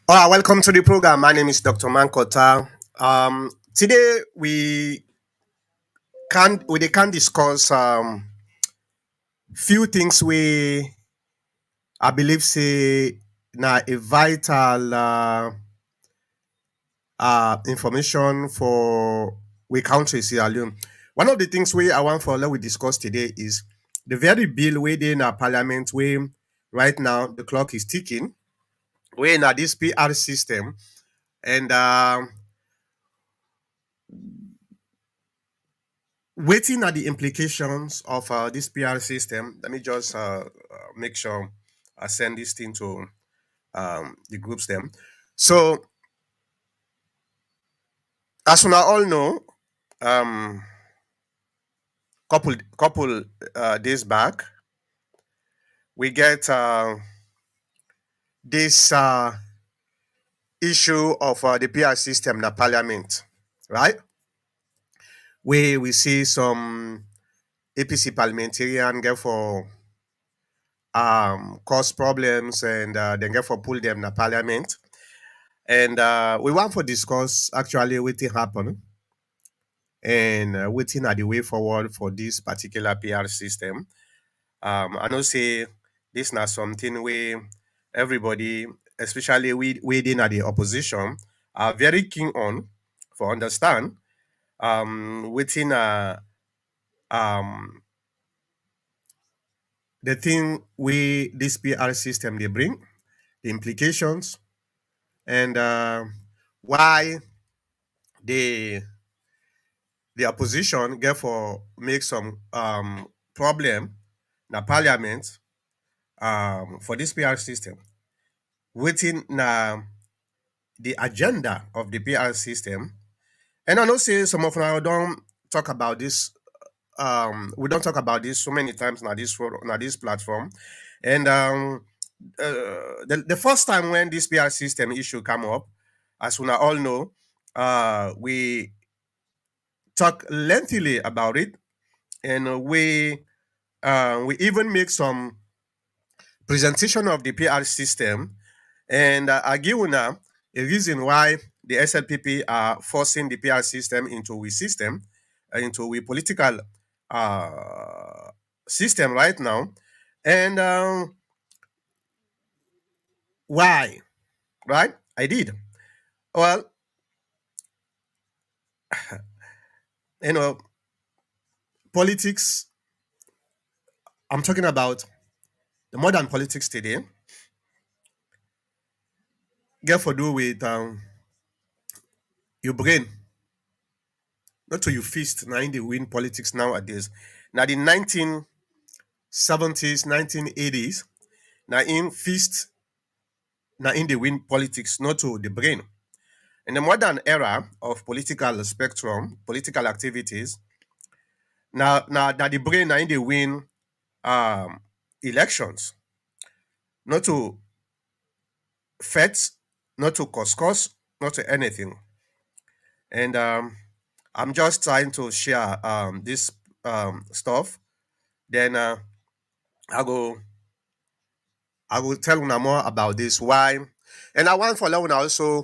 All right, welcome to the program. My name is Dr. Mankota. Today we can discuss few things we I believe say na a vital information for we country Sierra Leone. One of the things we I want for let we discuss today is the very bill we in our parliament where right now the clock is ticking. We in this PR system and waiting at the implications of this PR system. Let me just make sure I send this thing to the groups them. So, as we all know, um, couple days back, we get this issue of the PR system in the parliament, right? Where we see some APC parliamentarian get for cause problems and then get for pull them in the parliament. And we want to discuss actually what happened and waiting at the way forward for this particular PR system. I know say this not something where everybody, especially we within at the opposition, are very keen on for understand within um the thing we this PR system they bring, the implications and why they the opposition therefore make some problem na parliament for this PR system. Waiting na the agenda of the PR system. And I know say some of now don't talk about this. We don't talk about this so many times now this platform. And the first time when this PR system issue come up, as we now all know, we talk lengthily about it, and we even make some presentation of the PR system, and I give you now a reason why the SLPP are forcing the PR system into we system, into we political uh, system right now, and why, right? I did. Well, you know, politics. I'm talking about the modern politics today. Get for do with your brain, not to your fist. Now in the win politics nowadays. Now the 1970s, 1980s. Now in fist now in the win politics, not to the brain. In the modern era of political spectrum, political activities, now the brain now in the win um, elections, not to fets, not to cause, not to anything. And I'm just trying to share this stuff. Then I go I will tell you more about this why. And I want for Leona also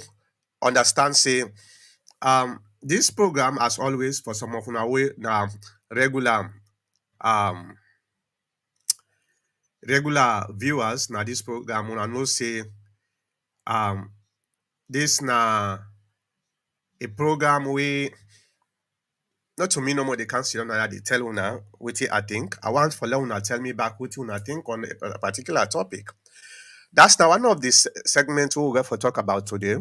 understand say this program as always for some of una way now regular um regular viewers now this program una know say um this na a program we not to me no more they can't sit down and they tell una what I think. I want for Leona tell me back what una think on a particular topic. That's now one of the segments we'll get for talk about today.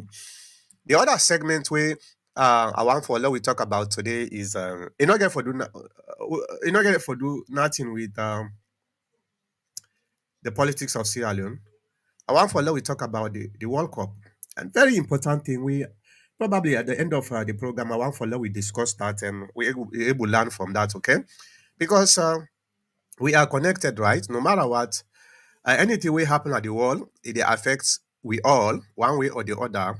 The other segment we I want for we talk about today is you not get for you not get for do nothing with the politics of Sierra Leone. I want for we talk about the World Cup. And very important thing we probably at the end of the program I want for we discuss that and we able to learn from that, okay? Because we are connected, right? No matter what, anything will happen at the world, it affects we all one way or the other.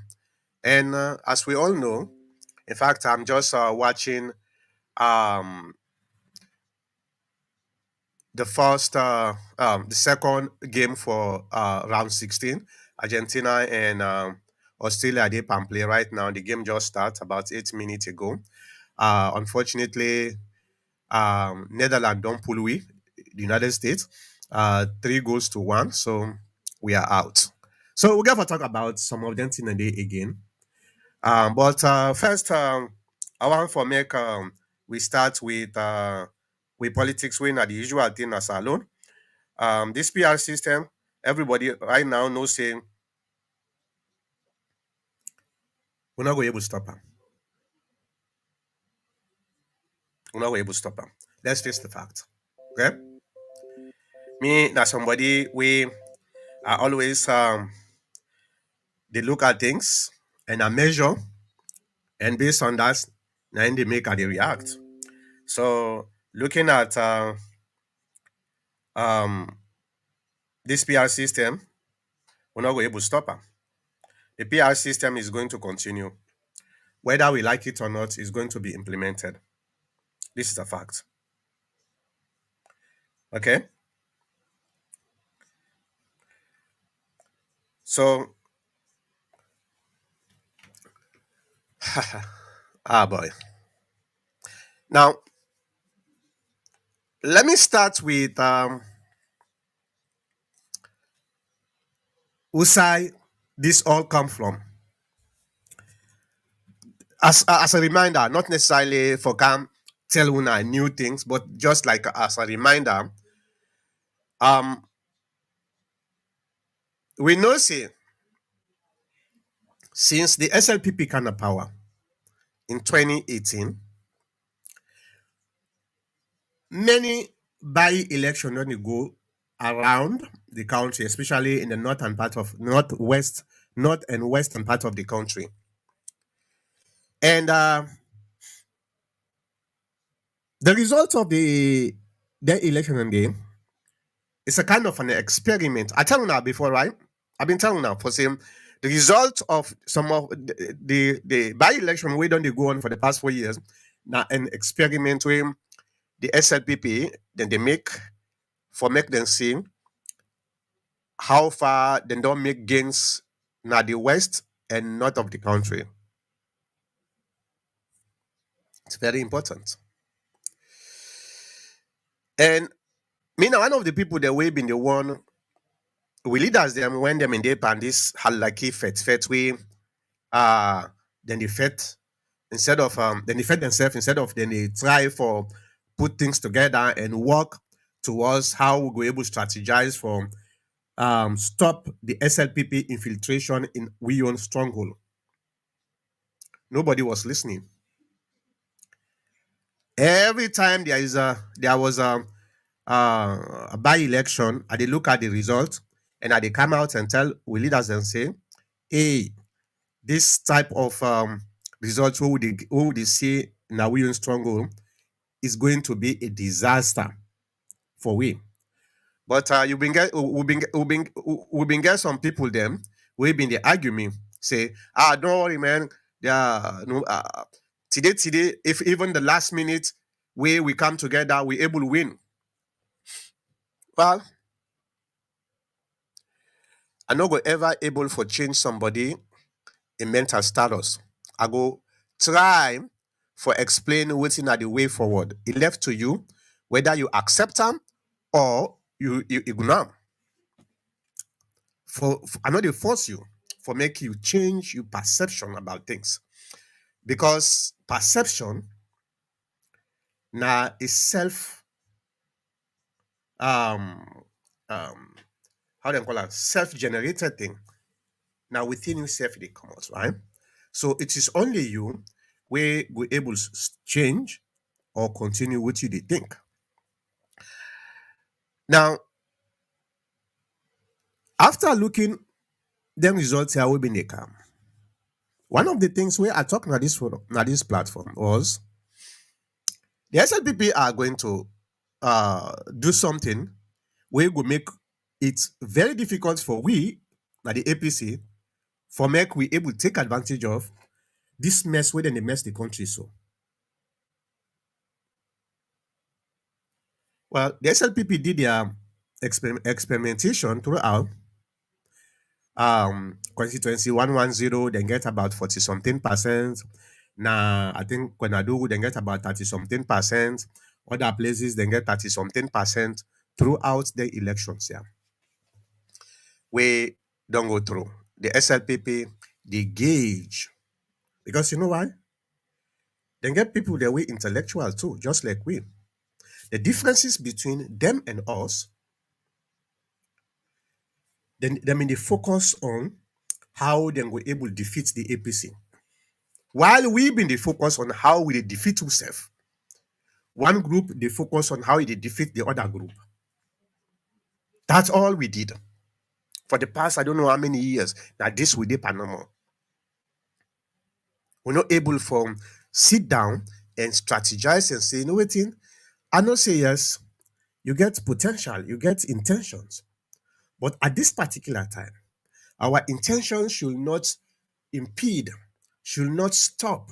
And as we all know, in fact, I'm just watching um, the second game for round 16, Argentina and Australia they can play right now. The game just started about 8 minutes ago. Unfortunately, Netherlands don't pull we, the United States, 3 goals to 1. So we are out. So we're gonna talk about some of them in a day again. But first, I want for make we start with politics. We not the usual thing as alone. This PR system, everybody right now knows saying we're not going to able to stop them. We're not going to able to stop them. Let's face the fact. Okay, me that somebody we are always they look at things and I measure, and based on that, then they make and they react. So looking at um this PR system, we're not going to able to stop them. The PR system is going to continue. Whether we like it or not, is going to be implemented. This is a fact. Okay. So, boy. Now, let me start with Usai this all come from. As a reminder, not necessarily for come tell una new things, but just like as a reminder, um, we know say since the SLPP kind of power in 2018, many by-election don't go around the country, especially in the northern part of north and western part of the country. And the result of the election again is a kind of an experiment. I tell you now before, right? I've been telling you now for saying the result of some of the by-election we don't go on for the past 4 years. Now an experiment with the SLPP, then they make them see how far they don't make gains now the west and north of the country. It's very important. And me now one of the people that we been the one we leaders them when them in the pan this halaki fet we uh then they fet instead of then they fet themselves instead of then they try for put things together and work towards how we go able to strategize for stop the SLPP infiltration in we own stronghold. Nobody was listening. Every time there was a by-election, and they look at the result and they come out and tell we leaders and say, hey, this type of results who would they see now we in stronghold is going to be a disaster for we. But you been get we been get some people them we been the argument say don't worry man, yeah no today if even the last minute we come together we able to win. Well, I no go ever able for change somebody in mental status. I go try for explain what's in the way forward. It left to you whether you accept them or you ignore 'em. For I know they force you for make you change your perception about things because perception now is self um um how do you call that self-generated thing. Now within yourself they come out, right? So it is only you where we able to change or continue what you did think. Now, after looking them results here will be the come. One of the things we are talking at this forum, at this platform was the SLPP are going to do something where we make it very difficult for we, like the APC, for make we able to take advantage of this mess where they mess the country so. Well, the SLPP did their experimentation throughout, constituency 110, then get about 40 something percent. Now I think Kwenadugu then get about 30 something percent. Other places then get 30 something percent throughout the elections. Yeah. We don't go through. The SLPP, they gauge. Because you know why? Then get people that we intellectual too, just like we. The differences between them and us, then they mean they focus on how they were able to defeat the APC. While we been the focus on how we defeat ourselves, one group they focus on how they defeat the other group. That's all we did for the past I don't know how many years. Now this we did Panama. We're not able to sit down and strategize and say, you know what, I know say yes, you get potential, you get intentions, but at this particular time, our intentions should not impede, should not stop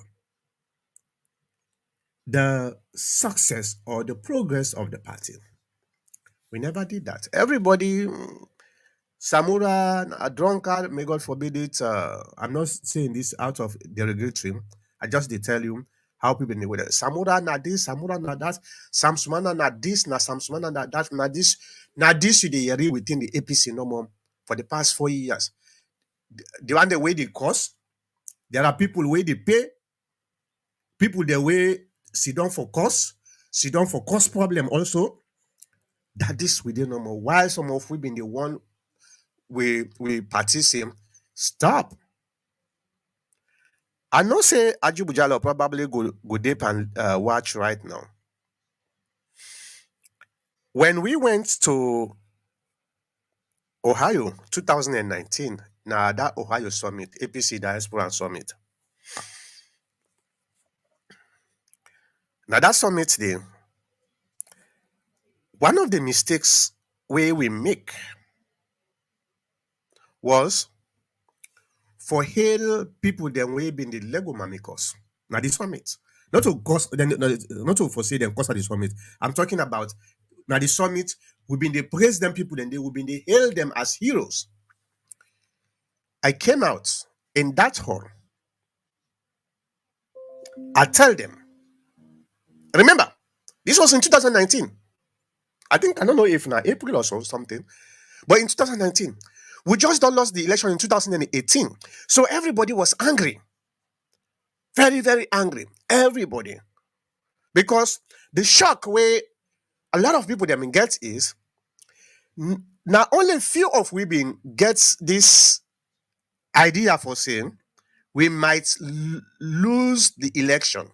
the success or the progress of the party. We never did that. Everybody, Samura, a drunkard, may God forbid it. I'm not saying this out of derogatory. I just they tell you how people in the way. Samura na this, Samura na that, Samsumana na this, na Samsumana na that, na this you dey hear within the APC no more for the past 4 years. The one the way they cost, there are people where they pay, people the way sit down for cost, sit down for cost problem also. That this we did no more. While some of we been the one we participate, stop. I know say Ajibujalo probably go deep and watch right now. When we went to Ohio 2019, now that Ohio summit, APC Diaspora Summit. Now that summit day, one of the mistakes we make was for hail people them way been the Lego mamikos. Now the summit. Not to cause then not to foresee them cause at the summit. I'm talking about now the summit, we've been they praise them people, then they will be they hail them as heroes. I came out in that hall. I tell them, remember, this was in 2019. I think I don't know if now April or so something, but in 2019, we just don't lost the election in 2018. So everybody was angry. Very, very angry. Everybody. Because the shock where a lot of people them get is not only few of we being gets this idea for saying we might lose the election.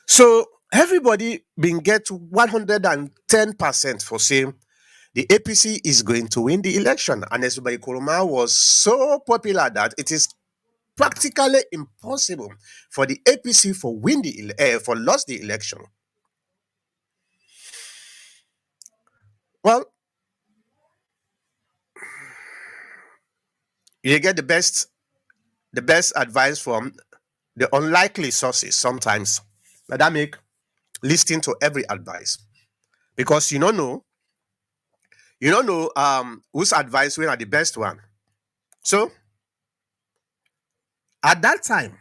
So everybody been get 110% for saying the APC is going to win the election. And Esubay Kuruma was so popular that it is practically impossible for the APC for win for lost the election. Well, you get the best advice from the unlikely sources sometimes. Now that make listening to every advice because you don't know whose advice will are the best one. So at that time,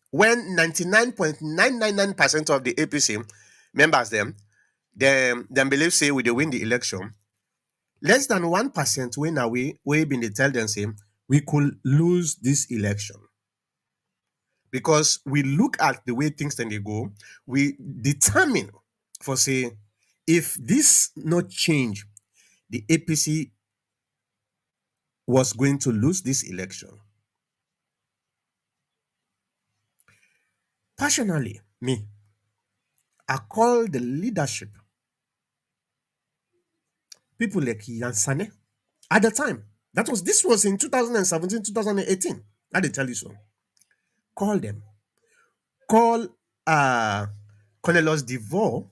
when 99.999% of the APC members them believe say we they win the election, less than 1% when away we been they tell them say we could lose this election. Because we look at the way things then they go, we determine for say if this not change, the APC was going to lose this election. Personally, me, I call the leadership, people like Yansane, at the time. This was in 2017, 2018. I did tell you so. Call them. Call Cornelius DeVore,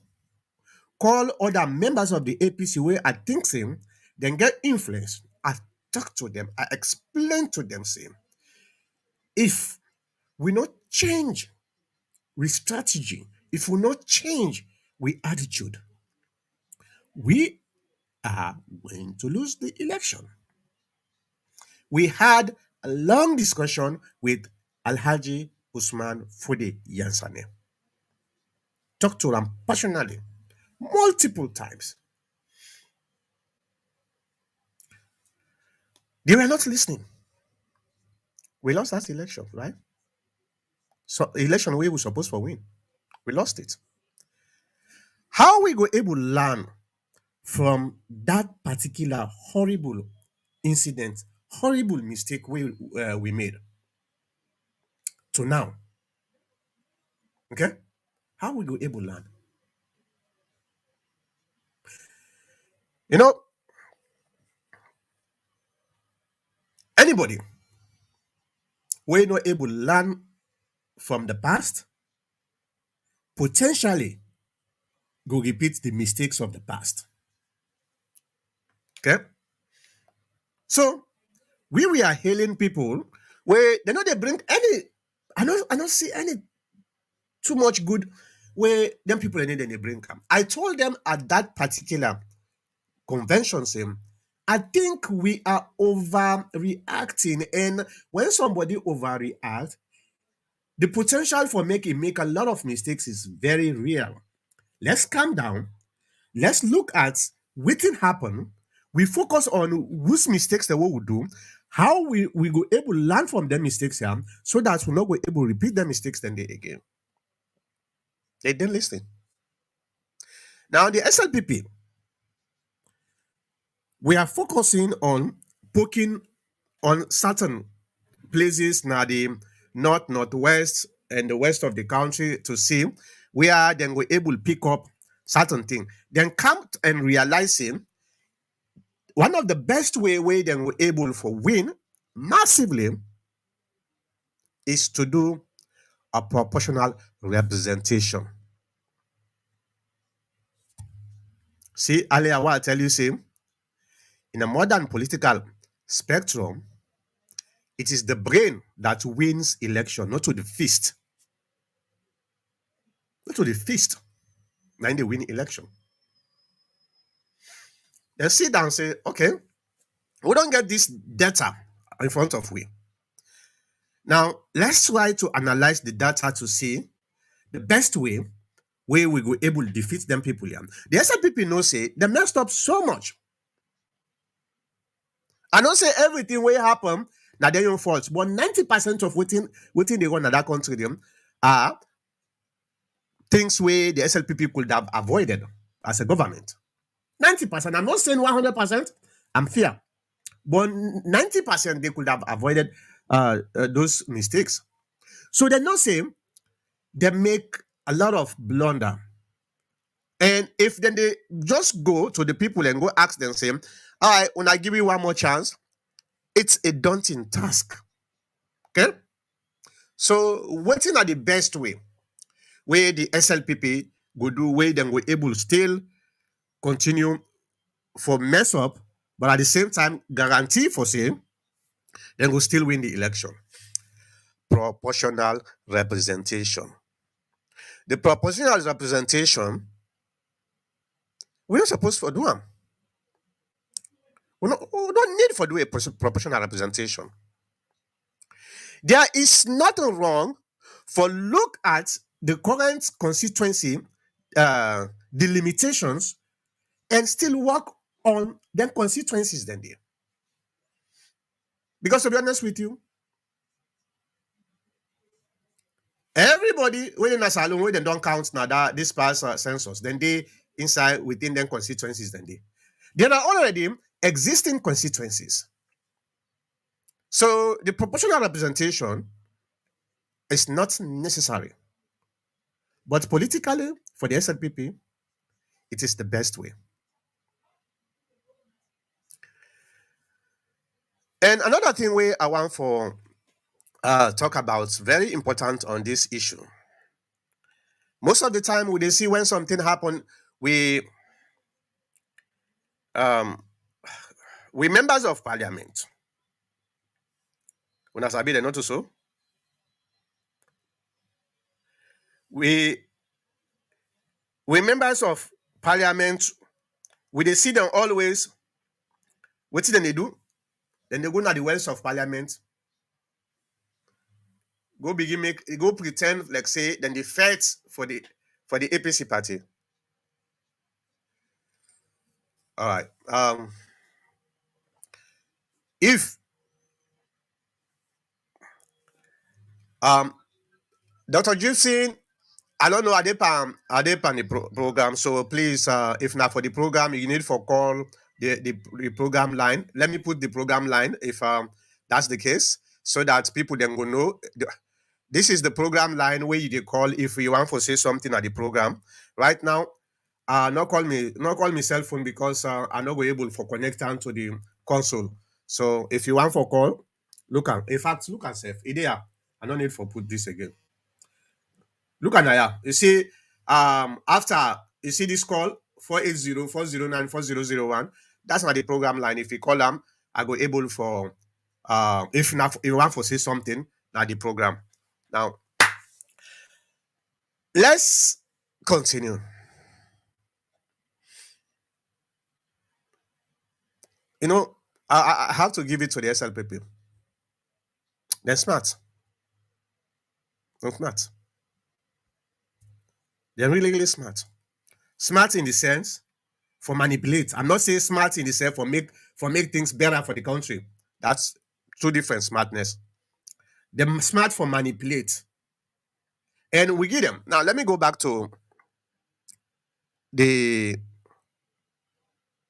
call other members of the APC where I think same, then get influence. I talk to them, I explain to them same. If we not change with strategy, if we not change with attitude, we are going to lose the election. We had a long discussion with Alhaji Usman Fude Yansane. Talked to him personally multiple times. They were not listening. We lost that election, right? So election we were supposed to win. We lost it. How we go able to learn from that particular horrible incident, horrible mistake we made to now? Okay, how we go able to learn? You know, anybody we not able to learn from the past potentially go repeat the mistakes of the past. Okay, so we are hailing people where they know they bring any. I don't see any too much good where them people need any bring come. I told them at that particular convention, same. I think we are overreacting, and when somebody overreact, the potential for make a lot of mistakes is very real. Let's calm down. Let's look at what happen. We focus on whose mistakes that we will do, how we go able to learn from their mistakes here, so that we not go able to repeat their mistakes then they again. They didn't listen. Now the SLPP, we are focusing on poking on certain places now the north, northwest, and the west of the country to see where then we're able to pick up certain thing. Then come and realizing one of the best way then we're able for win massively is to do a proportional representation. See, earlier what I tell you, say, in a modern political spectrum, it is the brain that wins election, not to the fist. Not to the fist. Then they win election. Then sit down and say, okay, we don't get this data in front of we. Now, let's try to analyze the data to see the best way where we go able to defeat them people here. The SLPP know say they messed up so much. I don't say everything will happen, now their own fault. But 90% of waiting they run in that country them are things where the SLPP could have avoided as a government. 90%. I'm not saying 100%. I'm fair. But 90% they could have avoided those mistakes. So they're not saying they make a lot of blunder. And if then they just go to the people and go ask them, say, all right, when I give you one more chance, it's a daunting task. Okay? So waiting are the best way where the SLPP go do way then we able still continue for mess up, but at the same time guarantee for say then go still win the election. Proportional representation. The proportional representation, we're not supposed to do them. We don't need for do a proportional representation. There is nothing wrong for look at the current constituency, the limitations, and still work on them constituencies then there. Because to be honest with you, everybody when in a salon when they don't count now that this past census, then they inside within them constituencies then they. There are already existing constituencies. So the proportional representation is not necessary. But politically, for the SLPP, it is the best way. And another thing where I want for talk about very important on this issue. Most of the time, we they see when something happen, we um, we members of parliament. When I sabi they not so, we we members of parliament We they see them always. What then they do? Then they go to the wells of parliament, go begin make go pretend like say then they fight for the APC party. All right. If um Dr. Gibson, I don't know are they pan the program. So please, if not for the program, you need for call the program line. Let me put the program line if that's the case, so that people then go know. This is the program line where you dey call if you want to say something at the program. Right now, not call me cell phone because I'm not able for connect am to the console. So if you want for call, look at in fact look at self. Idea. I don't need for put this again. Look at Naya. You see, after you see this call 480-409-4001. That's not the program line. If you call them, I go able for if not if you want to say something, not the program. Now let's continue. You know, I have to give it to the SLPP. They're smart. They're smart. They're really, really smart. Smart in the sense for manipulate. I'm not saying smart in the sense for make things better for the country. That's two different smartness. They're smart for manipulate. And we give them. Now let me go back to the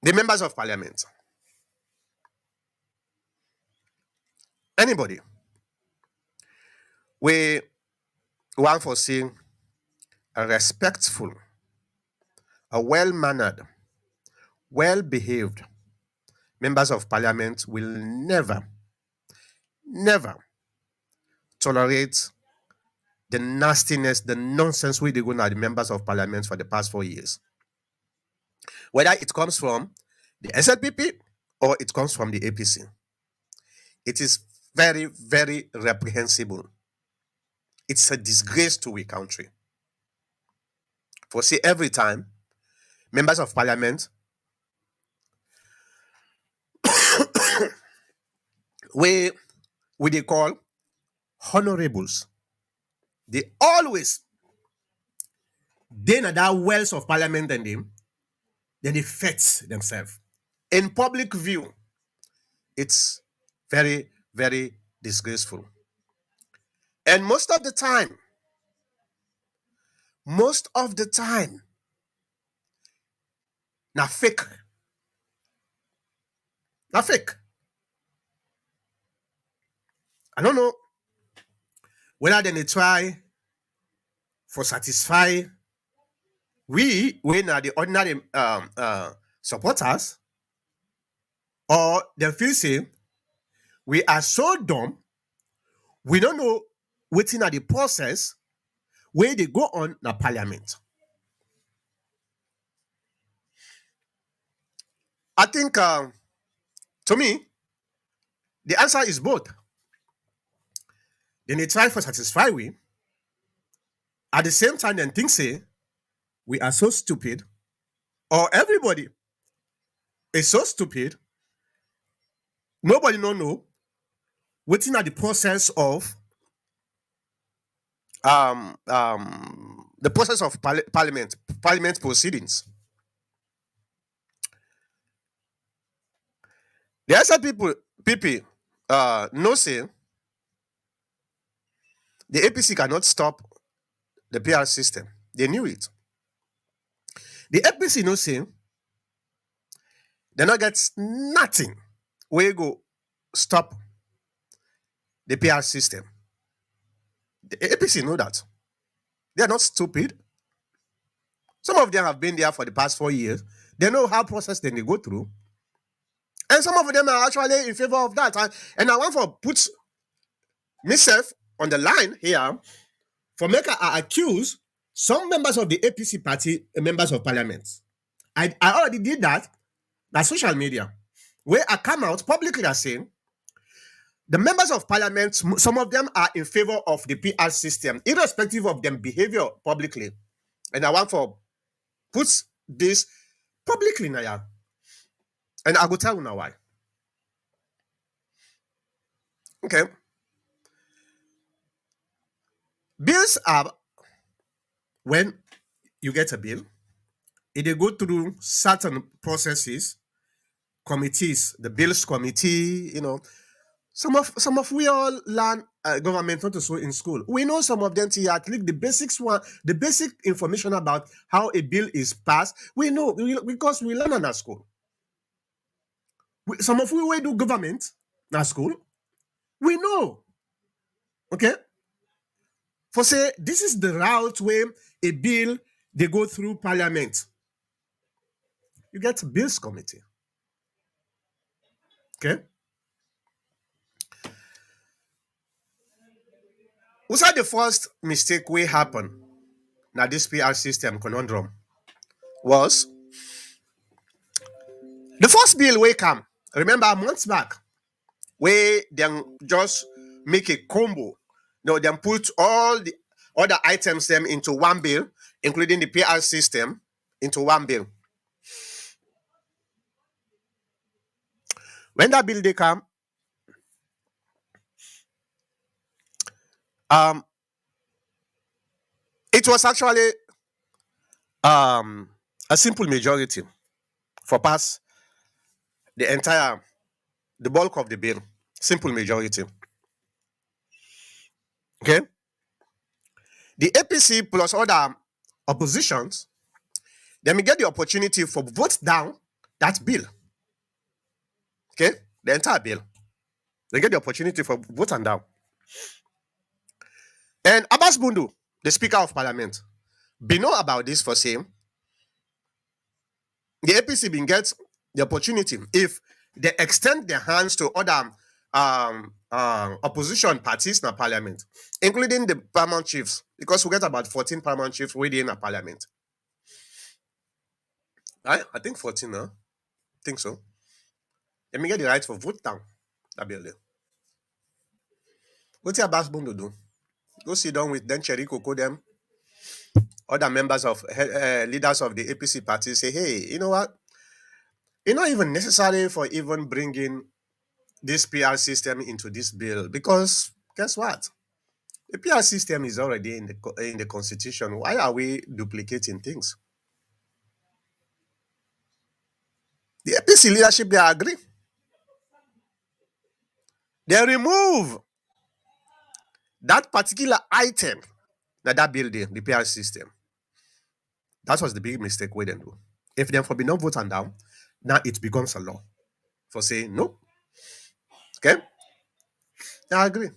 the members of parliament. Anybody we want for seeing a respectful, a well-mannered, well-behaved members of parliament will never tolerate the nastiness, the nonsense we they go now the members of parliament for the past 4 years. Whether it comes from the SLPP or it comes from the APC. It is very, very reprehensible. It's a disgrace to a country. For see, every time members of parliament we they call honorables, they always they na that wells of parliament and them, then they fets themselves. In public view, it's very, very disgraceful. And most of the time, na fake. Na fake. I don't know whether then they try for satisfy we when are the ordinary supporters, or they feel say we are so dumb, we don't know waiting at the process where they go on the parliament. I think to me, the answer is both. Then they try for satisfy we. At the same time, then think say we are so stupid, or everybody is so stupid. Nobody don't know waiting at the process of the process of parliament proceedings. The other people know say the APC cannot stop the PR system. They knew it. The APC know say they not get nothing where go stop the PR system. The APC know that. They are not stupid. Some of them have been there for the past 4 years. They know how process they go through. And some of them are actually in favor of that. And I want to put myself on the line here for make I accuse some members of the APC party, members of parliament. I already did that. That's social media, where I come out publicly as saying the members of parliament, some of them are in favor of the PR system, irrespective of their behavior publicly. And I want to put this Publicly na yeah. And I go tell you now why. Okay. Bills are when you get a bill, it they go through certain processes, committees, the bills committee, some of we all learn government not to so in school. We know some of them to at least the basics one, the basic information about how a bill is passed. We know because we learn at school. Some of we do government at school. We know, okay. For say this is the route where a bill they go through parliament. You get bills committee, okay. What's that the first mistake we happen? Now this PR system conundrum was the first bill we come. Remember months back, where them just make a combo. No, them put all the other items them into one bill, including the PR system, into one bill. When that bill they come, um, it was actually um a simple majority for pass the bulk of the bill. Simple majority. Okay. The APC plus other oppositions, then we get the opportunity for vote down that bill. Okay, the entire bill. They get the opportunity for vote and down. And Abbas Bundu, the Speaker of Parliament, be know about this for saying the APC bin get the opportunity if they extend their hands to other opposition parties in parliament, including the paramount chiefs, because we get about 14 paramount chiefs within a parliament. I think 14, huh? I think so. Let me get the right for vote down that bill there. What's your Abbas Bundu do? Go sit down with then Cherry Coco them, other members of leaders of the APC party, say, hey, you know what? It's not even necessary for even bringing this PR system into this bill because guess what? The PR system is already in the constitution. Why are we duplicating things? The APC leadership they agree. They remove that particular item that building, the PR system. That was the big mistake we didn't do. If them for be not voted down, now it becomes a law for saying no. Okay, they agree.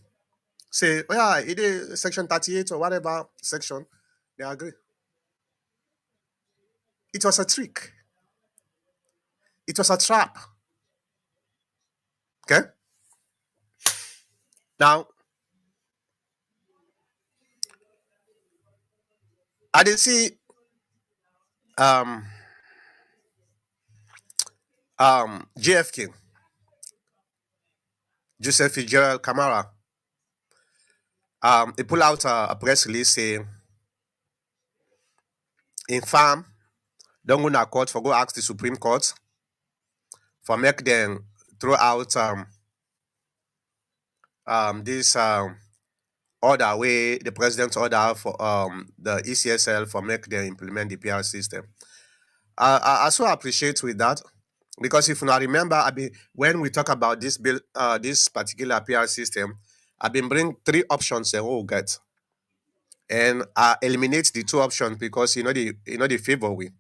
Say, oh yeah, it is section 38 or whatever section. They agree. It was a trick. It was a trap. Okay. Now, I did see um JFK, Joseph Fitzgerald Kamara, he pull out a press release saying, in farm, don't go to court for go ask the Supreme Court for make them throw out this order where the president's order for the ECSL for make them implement the PR system. I so appreciate with that because if you not remember, when we talk about this bill, this particular PR system, I've been bring three options and we'll get, and I eliminate the two options because the favor we.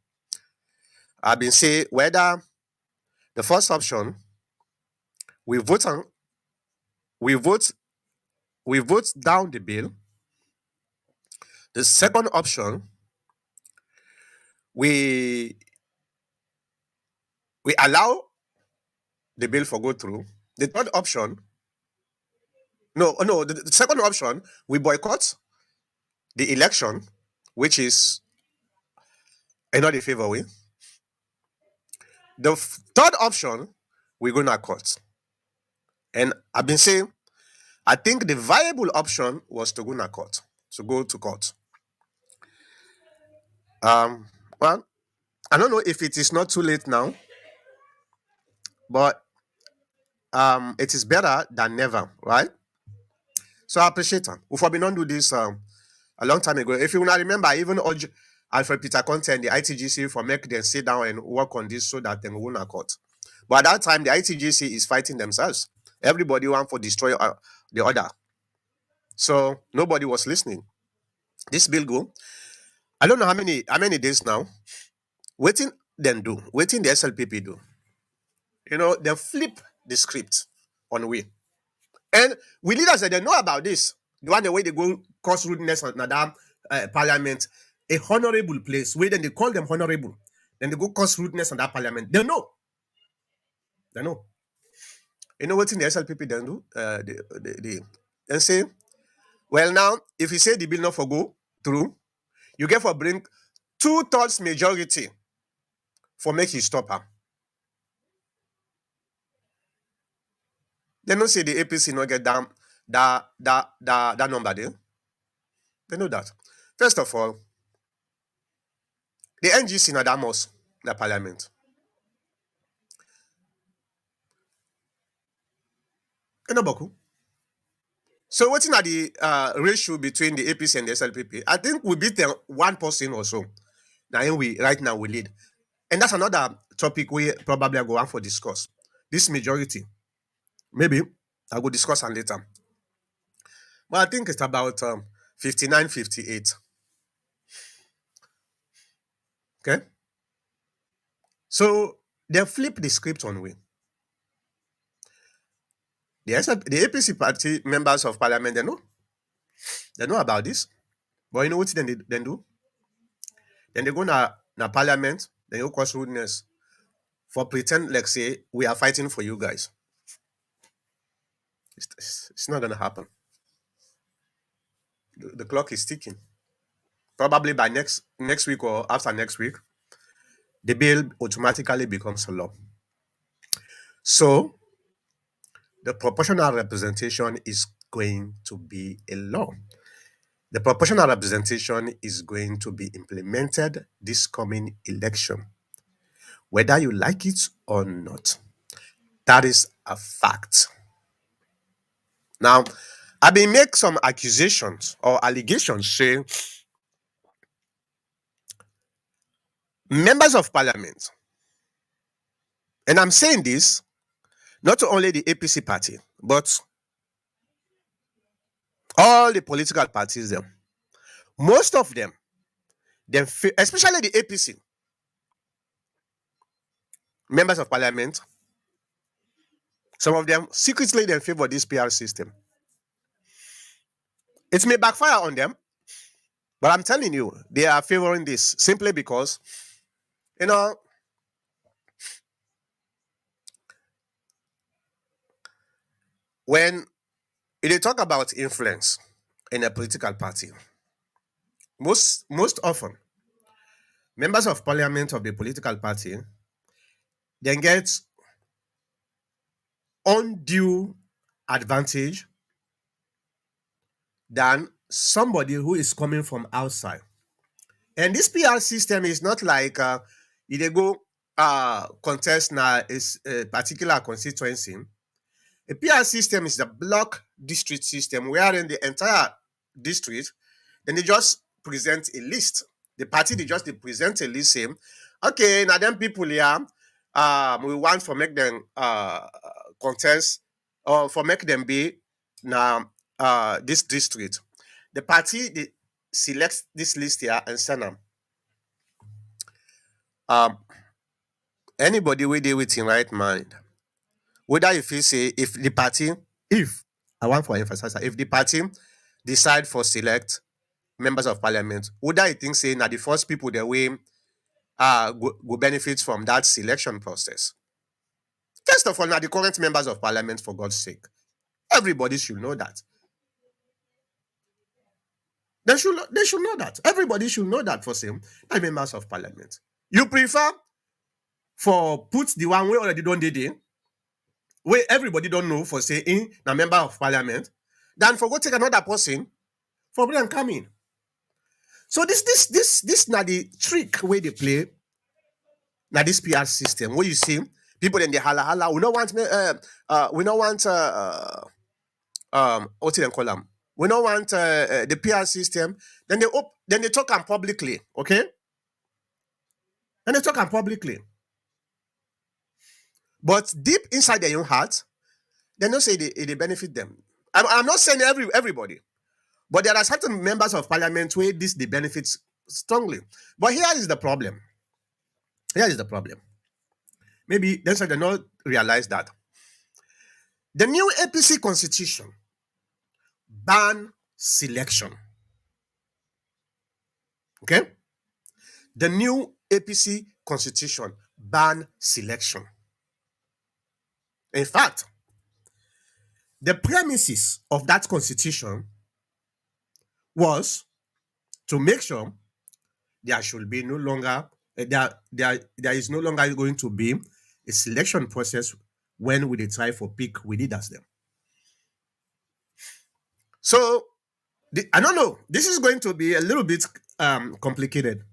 I've been say whether the first option we vote on, we vote we vote down the bill. The second option we we allow the bill for go through. The third option, no, the second option we boycott the election, which is another favor way. The third option we go to court, and I've been saying I think the viable option was to go to court, to go to court. Um, well, I don't know if it is not too late now, but it is better than never, right? So I appreciate them. If we not do this a long time ago, if you wanna remember, even Alfred Peter Content, the ITGC, for make them sit down and work on this so that they won't accord. But at that time, the ITGC is fighting themselves. Everybody want to destroy the other. So nobody was listening. This bill go. I don't know how many days now. Waiting then do. Waiting the SLPP do. They flip the script on we. And we leaders that they know about this. The one the way they go cause rudeness on that parliament, a honorable place where then they call them honorable. Then they go cause rudeness on that parliament. They know. They know. You know what in the SLPP then do? They say, well now, if you say the bill not for go through, you get for bring two-thirds majority for make you stop her. They don't say the APC not get down that number there. They know that. First of all, the NGC na that most the parliament. You know Boku. So what's in the ratio between the APC and the SLPP? I think we beat them 1% or so. Now we right now we lead. And that's another topic we probably are going for discuss. This majority. Maybe I will discuss on later. But I think it's about 59, 58. Okay. So they flip the script on we. The APC party members of parliament, they know about this. But you know what then they then do? Then they go na parliament, then you cause rudeness for pretend like say we are fighting for you guys. It's not gonna happen. The clock is ticking. Probably by next week or after next week, the bill automatically becomes a law. So the proportional representation is going to be a law. The proportional representation is going to be implemented this coming election, whether you like it or not. That is a fact. Now, I've been make some accusations or allegations saying members of parliament, and I'm saying this not only the APC party, but all the political parties, them, most of them, especially the APC members of parliament, some of them secretly they favor this PR system. It may backfire on them, but I'm telling you, they are favoring this simply because, you know, when they talk about influence in a political party, most often members of parliament of the political party then get undue advantage than somebody who is coming from outside. And this PR system is not like if they go contest now is a particular constituency. A PR system is a block district system wherein the entire district, then they just present a list. The party they present a list saying, okay, now them people here, we want for make them contest or for make them be now this district. The party they select this list here and send them. Um, Anybody with they with in right mind, whether if you say if the party, if I want for emphasize that if the party decide for select members of parliament, would I think say now the first people the way go benefit from that selection process? First of all, now the current members of parliament, for God's sake. Everybody should know that. They should know that. Everybody should know that for same that members of parliament. You prefer for put the one way already done the where everybody don't know for say in a member of parliament, than for go take another person for bring come in. So this now the trick where they play Now this PR system, where you see people in the holla holla, we don't want what do they call them? We don't want the PR system. Then they talk am publicly, okay? Then they talk am publicly. But deep inside their own heart, they don't say they benefit them. I'm not saying everybody, but there are certain members of parliament where this they benefits strongly. But here is the problem. Here is the problem. Maybe that's why they not realize that the new APC constitution ban selection. Okay, the new APC constitution ban selection. In fact, the premises of that constitution was to make sure there should be no longer there is no longer going to be a selection process when we dey try for pick we leaders them. So I don't know. This is going to be a little bit complicated,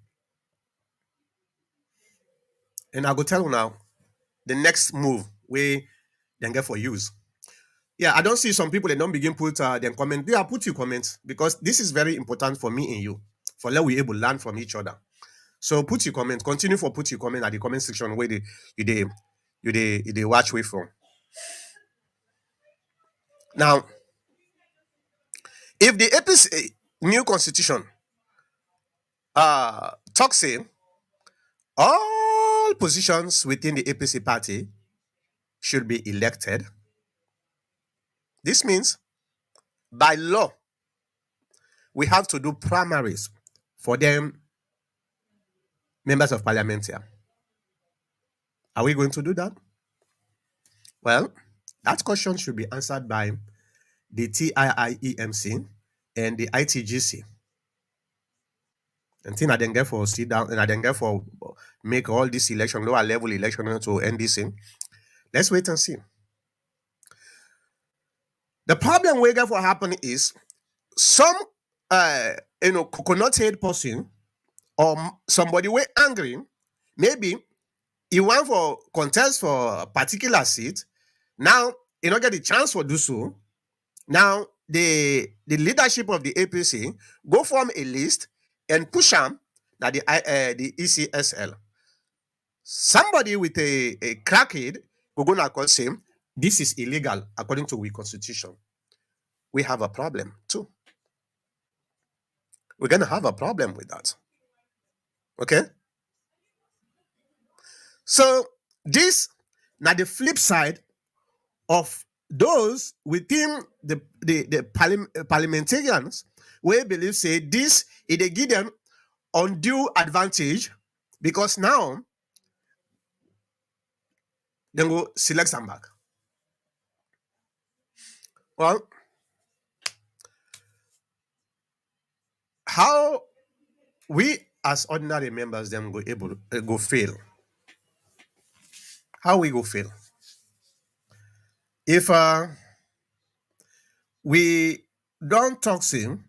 and I go tell you now the next move we then get for use. Yeah, I don't see some people they don't begin put them comment. Yeah, put your comments because this is very important for me and you. For let we able to learn from each other. So put your comment. Continue for put your comment at the comment section where they watch way from. Now, if the APC new constitution talks say all positions within the APC party should be elected, this means by law we have to do primaries for them members of parliament here. Are we going to do that? Well, that question should be answered by the TIIEMC and the ITGC. And thing I then get for sit down and I then get for make all this election, lower level election to NDC. Let's wait and see. The problem we get for happen is some coconut head person or somebody way angry, maybe he want for contest for a particular seat. Now he not get the chance for do so. Now the leadership of the APC go form a list and push them that the ECSL. Somebody with a crackhead go gonna call say this is illegal according to we constitution. We have a problem too. We're gonna have a problem with that. Okay. So this now the flip side of those within the parliamentarians we believe say this it they give them undue advantage because now they go select some back. Well, how we as ordinary members them go able go fail? How we go fail? If we don't talk soon,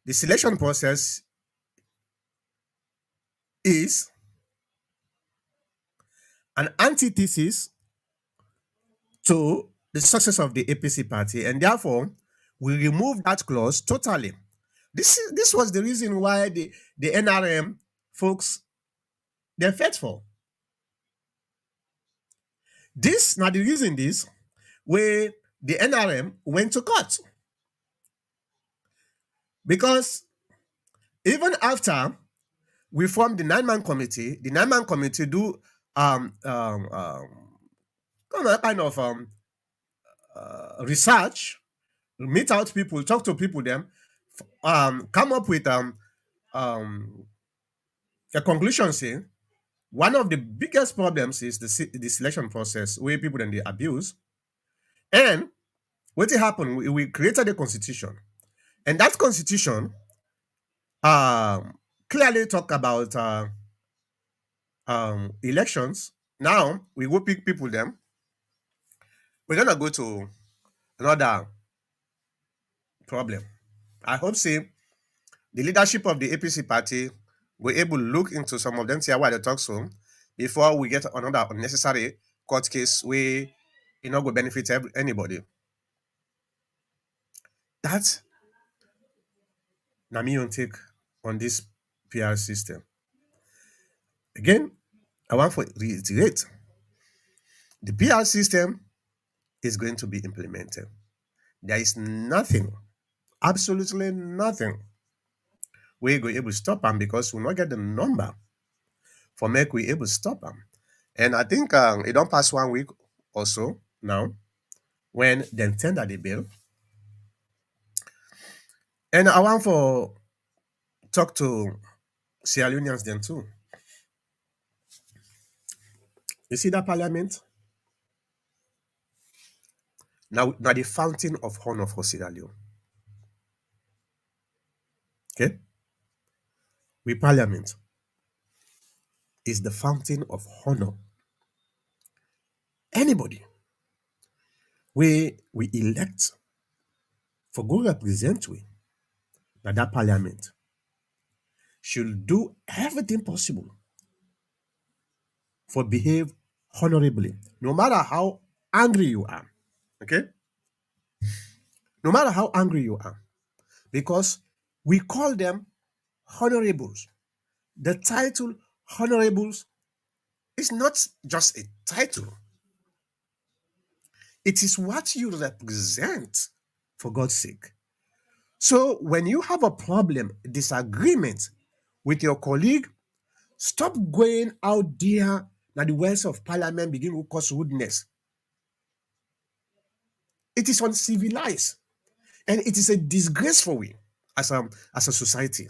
the selection process is an antithesis to the success of the APC party, and therefore we remove that clause totally. This was the reason why the NRM folks they're faithful. This now the reason this where the NRM went to court because even after we formed the 9-man committee, the 9-man committee do kind of research, meet out people, talk to people, them come up with a conclusion saying one of the biggest problems is the selection process where people then they abuse. And what happened? We created a constitution, and that constitution clearly talk about elections. Now we go pick people them. We're gonna go to another problem. I hope say the leadership of the APC party were able to look into some of them, see why they talk so. before we get another unnecessary court case where it not go benefit anybody. That's na me own take on this PR system. Again, I want to reiterate the PR system is going to be implemented. There is nothing, absolutely nothing, we go able to stop them because we not get the number for make we able to stop them. And I think it don't pass 1 week or so now when them tender the bill. And I want for talk to Sierra Leoneans then too. You see that parliament? Now the fountain of honor for Sierra Leone. Okay? We parliament is the fountain of honor. Anybody we elect for go represent we that that parliament should do everything possible for behave honorably, no matter how angry you are. Okay? No matter how angry you are. Because we call them honorables. The title honorables is not just a title, it is what you represent, for God's sake. So when you have a problem, disagreement with your colleague, stop going out there that the wells of parliament begin to cause rudeness. It is uncivilized and it is a disgrace for we as a society.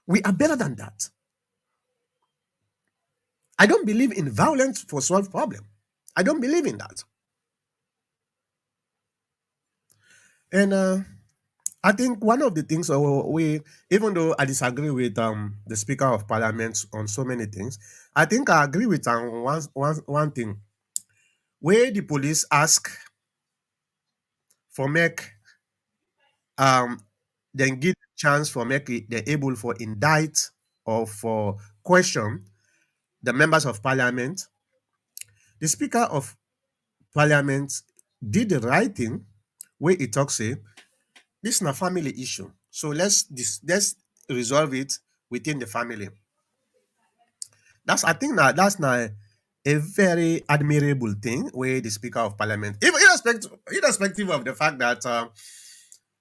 We are better than that. I don't believe in violence for solve problem. I don't believe in that. And I think one of the things we, even though I disagree with the Speaker of Parliament on so many things, I think I agree with one thing. Where the police ask for make then give chance for make they're able for indict or for question the members of Parliament. The Speaker of Parliament did the right thing where he talks say this is a family issue. So let's resolve it within the family. That's I think that that's not a very admirable thing where the Speaker of Parliament, even irrespective of the fact that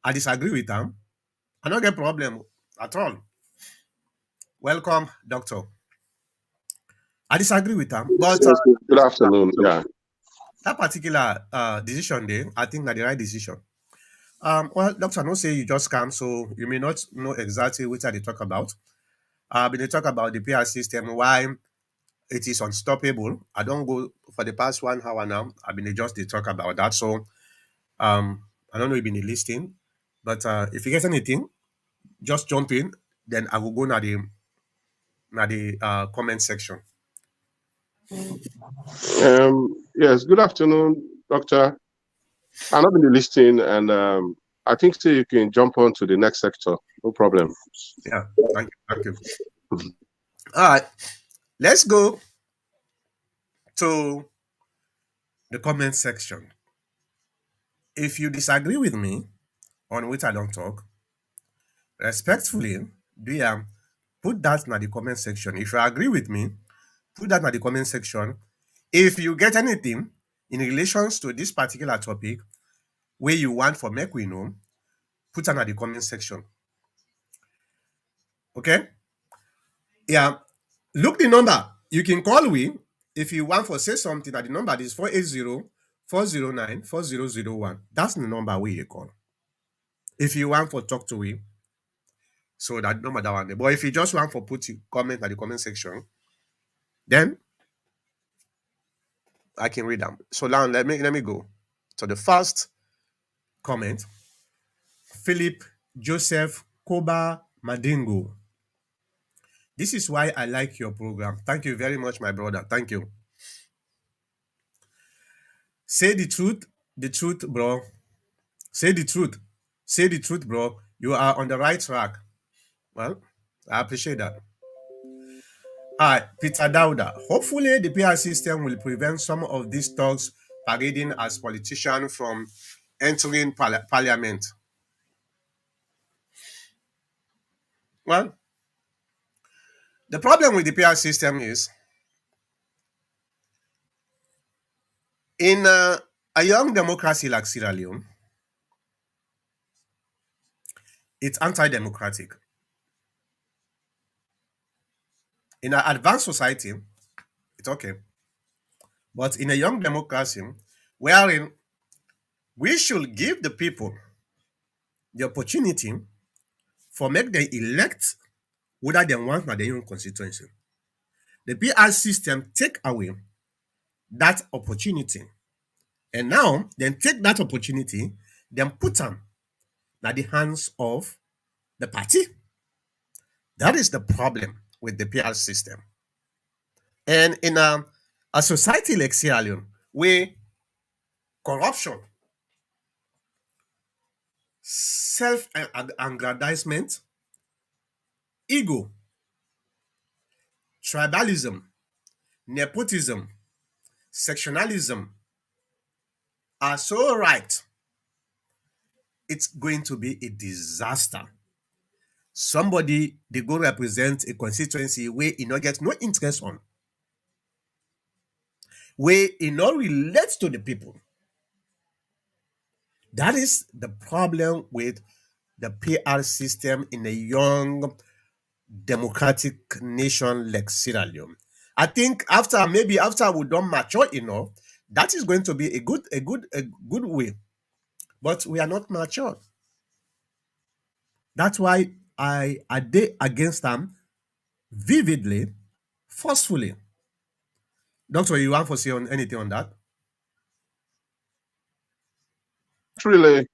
I disagree with them, I don't get problem at all. Welcome, Doctor. I disagree with them, but Yes, good afternoon. Yeah. that particular decision there, I think that the right decision. Well, Doctor, no say you just come, so you may not know exactly what they talk about. But they talk about the PR system, why it is unstoppable. I don't go for the past 1 hour now. I've been just they talk about that. So I don't know if you've been listening, but if you get anything, just jump in. Then I will go na the comment section. Yes, good afternoon, Doctor. I'm not been listening, and I think so you can jump on to the next sector. No problem. Yeah, thank you. All right, let's go to the comment section. If you disagree with me on which I don't talk, respectfully, do you put that in the comment section. If you agree with me, put that in the comment section. If you get anything in relations to this particular topic where you want for make we know, put it in the comment section. Okay? Yeah. Look the number. You can call we if you want for say something that the number is 480-409-4001. That's the number we you call. If you want for talk to we, so that number that one. But if you just want for put comment at the comment section, then I can read them. So now let me go to the first comment. Philip Joseph Koba Madingo. This is why I like your program. Thank you very much, my brother. Thank you. Say the truth, bro. Say the truth. Say the truth, bro. You are on the right track. Well, I appreciate that. Peter Dauda. Hopefully, the PR system will prevent some of these thugs parading as politicians from entering parliament. Well, the problem with the PR system is in a young democracy like Sierra Leone, it's anti-democratic. In an advanced society, it's okay. But in a young democracy, wherein we should give the people the opportunity for make them elect whether they want na their own constituency. The PR system take away that opportunity. And now, then take that opportunity, then put them at the hands of the party. That is the problem with the PR system. And in a society like Sierra Leone, where corruption, self-aggrandizement, ego, tribalism, nepotism, sectionalism are so right, it's going to be a disaster. Somebody they go represent a constituency where he not get no interest on, where he not relate to the people. That is the problem with the PR system in a young democratic nation like Sierra Leone. I think after we don't mature enough, that is going to be a good way. But we are not mature. That's why I did against them vividly, forcefully. Doctor, you want to say on anything on that? Really,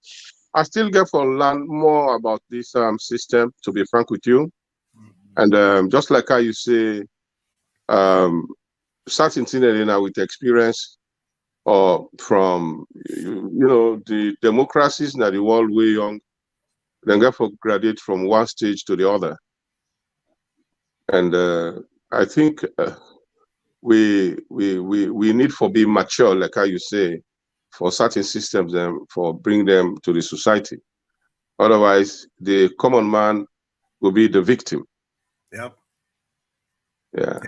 I still get for learn more about this system, to be frank with you. And just like how you say, um, certain things with experience or from, the democracies that the world way young, then get for graduate from one stage to the other. And I think we need for be mature, like how you say, for certain systems and for bring them to the society. Otherwise, the common man will be the victim. Yep. Yeah.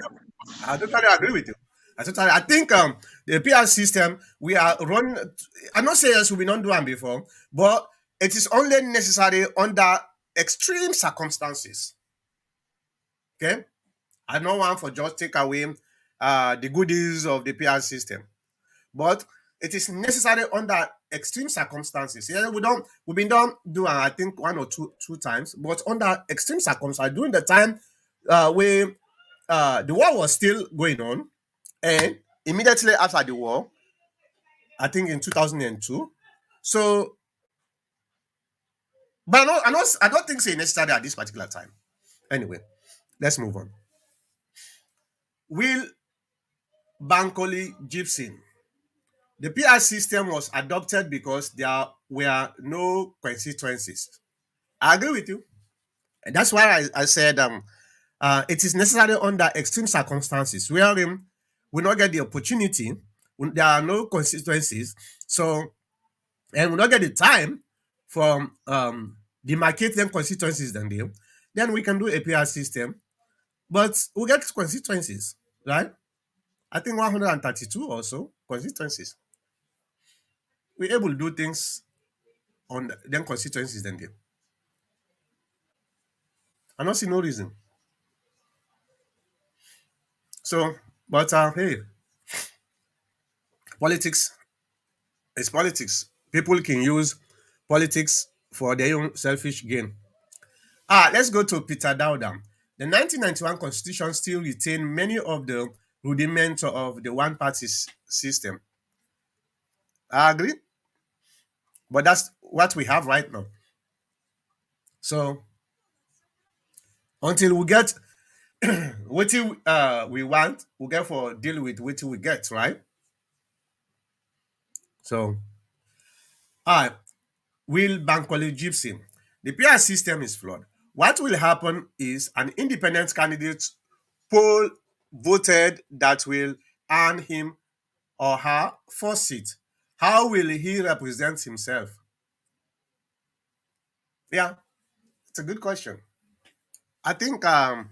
I totally agree with you. I think the PR system we are run. I'm not saying yes we not do them before, but it is only necessary under extreme circumstances. Okay, I don't want for just take away the goodies of the PR system, but it is necessary under extreme circumstances. Yeah, we've been done do I think one or two times, but under extreme circumstances during the time where the war was still going on, and immediately after the war, I think in 2002. So, but I don't think it's necessary at this particular time. Anyway, let's move on. Will Bankole Gibson. The PR system was adopted because there were no constituencies. I agree with you. And that's why I said it is necessary under extreme circumstances wherein we not get the opportunity, when there are no constituencies, so and we not get the time from demarcating constituencies then we can do a PR system, but we get constituencies, right? I think 132 or so constituencies. We're able to do things on them constituencies then there. I don't see no reason. So, but hey, politics is politics. People can use politics for their own selfish gain. Let's go to Peter Dowdam. The 1991 Constitution still retained many of the rudiments of the one-party system. I agree, but that's what we have right now. So until we get what we want, we get for deal with what we get, right? So, uh, will Bankole Gibson. The PR system is flawed. What will happen is an independent candidate poll voted that will earn him or her first seat. How will he represent himself? Yeah, it's a good question. I think um,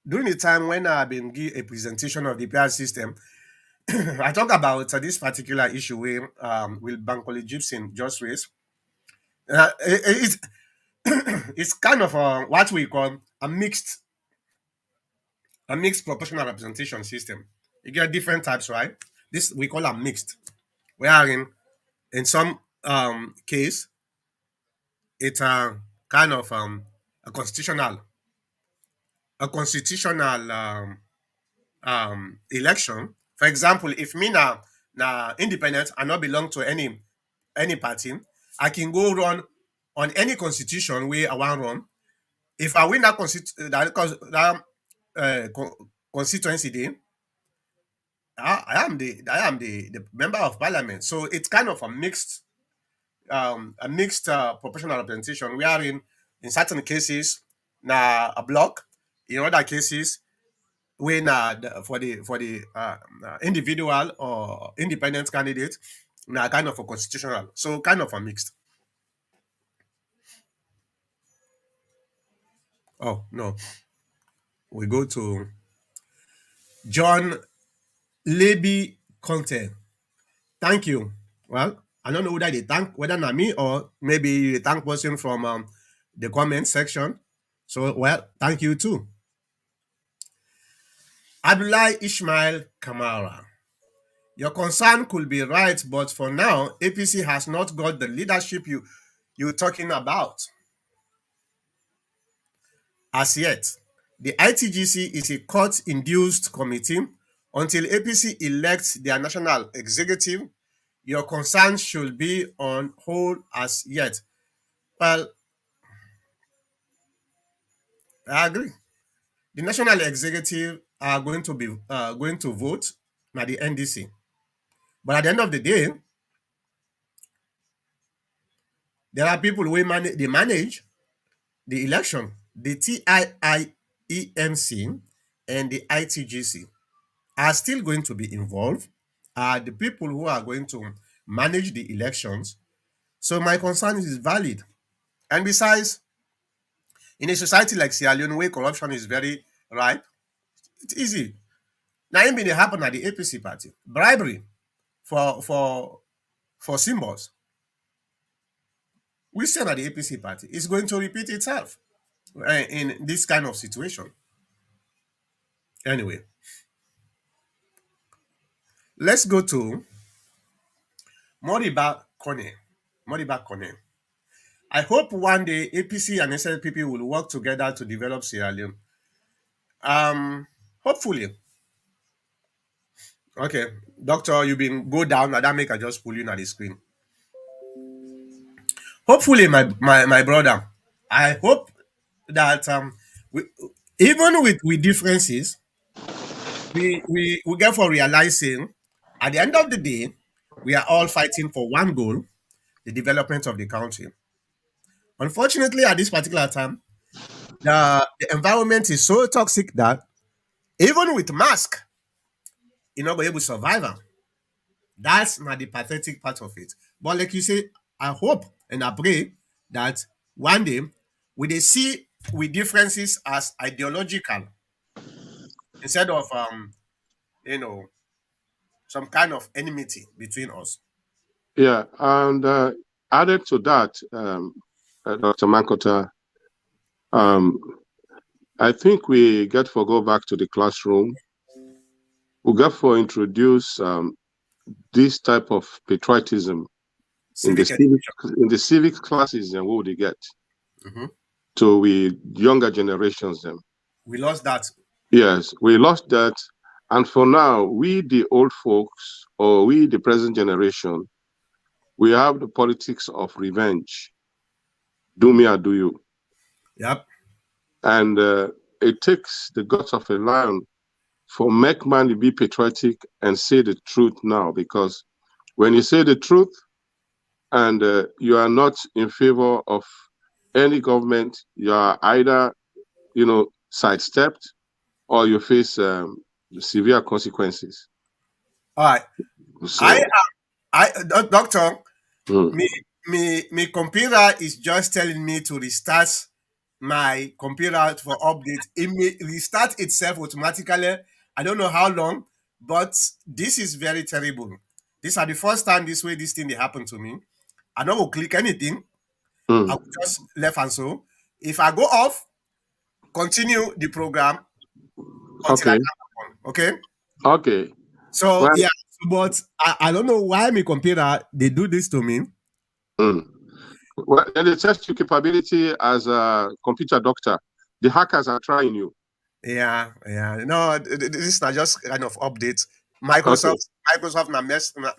during the time when I've been give a presentation of the PR system, I talk about this particular issue where will Bankole Gibson just raise. It's it's kind of what we call a mixed proportional representation system. You get different types, right? This we call a mixed. Wherein in some case it's a kind of a constitutional a constitutional election. For example, if me now independent and not belong to any party, I can go run on any constitution where I want run. If I win that constituency, then I am the member of parliament. So it's kind of a mixed proportional representation. We are in certain cases now a block. In other cases, when for the individual or independent candidate, now kind of a constitutional. So kind of a mixed. Oh no, we go to John Leby Conte. Thank you. Well, I don't know whether they thank whether not me or maybe the thank person from the comment section. So well, thank you too. Abdullah Ishmael Kamara. Your concern could be right, but for now, APC has not got the leadership you're talking about as yet. The ITGC is a court-induced committee. Until APC elects their national executive, your concerns should be on hold as yet. Well, I agree. The national executive are going to vote at the NDC, but at the end of the day, there are people who manage the election, the TIIEMC and the ITGC are still going to be involved, are the people who are going to manage the elections. So my concern is valid. And besides, in a society like Sierra Leone, where corruption is very ripe, it's easy. Now, it may happen at the APC party. Bribery for symbols. We see at the APC party. It's going to repeat itself in this kind of situation. Anyway, let's go to Moriba Kone. Moriba Kone. I hope one day APC and SLPP will work together to develop Sierra Leone. Hopefully. Okay, doctor, you been go down. Now that make I just pull you on the screen. Hopefully, my brother. I hope that we, even with differences, we get for realizing at the end of the day, we are all fighting for one goal: the development of the country. Unfortunately, at this particular time, the environment is so toxic that even with mask, you're not going to be able to survive am. That's not the pathetic part of it. But like you say, I hope and I pray that one day we they see with differences as ideological instead of you know some kind of enmity between us. Yeah, and added to that, Dr. Mankota, um, I think we get for go back to the classroom. We get for introduce this type of patriotism in the Civic civic education. classes, and what would they get Mhm. to we younger generations them. We lost that. Yes, we lost that, and for now, we the old folks or we the present generation, we have the politics of revenge. Do me or do you? Yep. And it takes the guts of a lion for make man to be patriotic and say the truth now, because when you say the truth and you are not in favor of any government, you are either, sidestepped or you face severe consequences. All right. I, So, doctor, mm, me, me computer is just telling me to restart my computer for update. It may restart itself automatically. I don't know how long, but this is very terrible. This are the first time this way this thing they happen to me. I don't will click anything. I mm, will just left and so. If I go off, continue the program until I okay, come on. Okay. okay. So Well, yeah, but I don't know why my computer they do this to me. mm. Well, then they test your capability as a computer doctor. The hackers are trying you. Yeah, yeah. No, this is not just kind of update. Okay, Microsoft na mess up.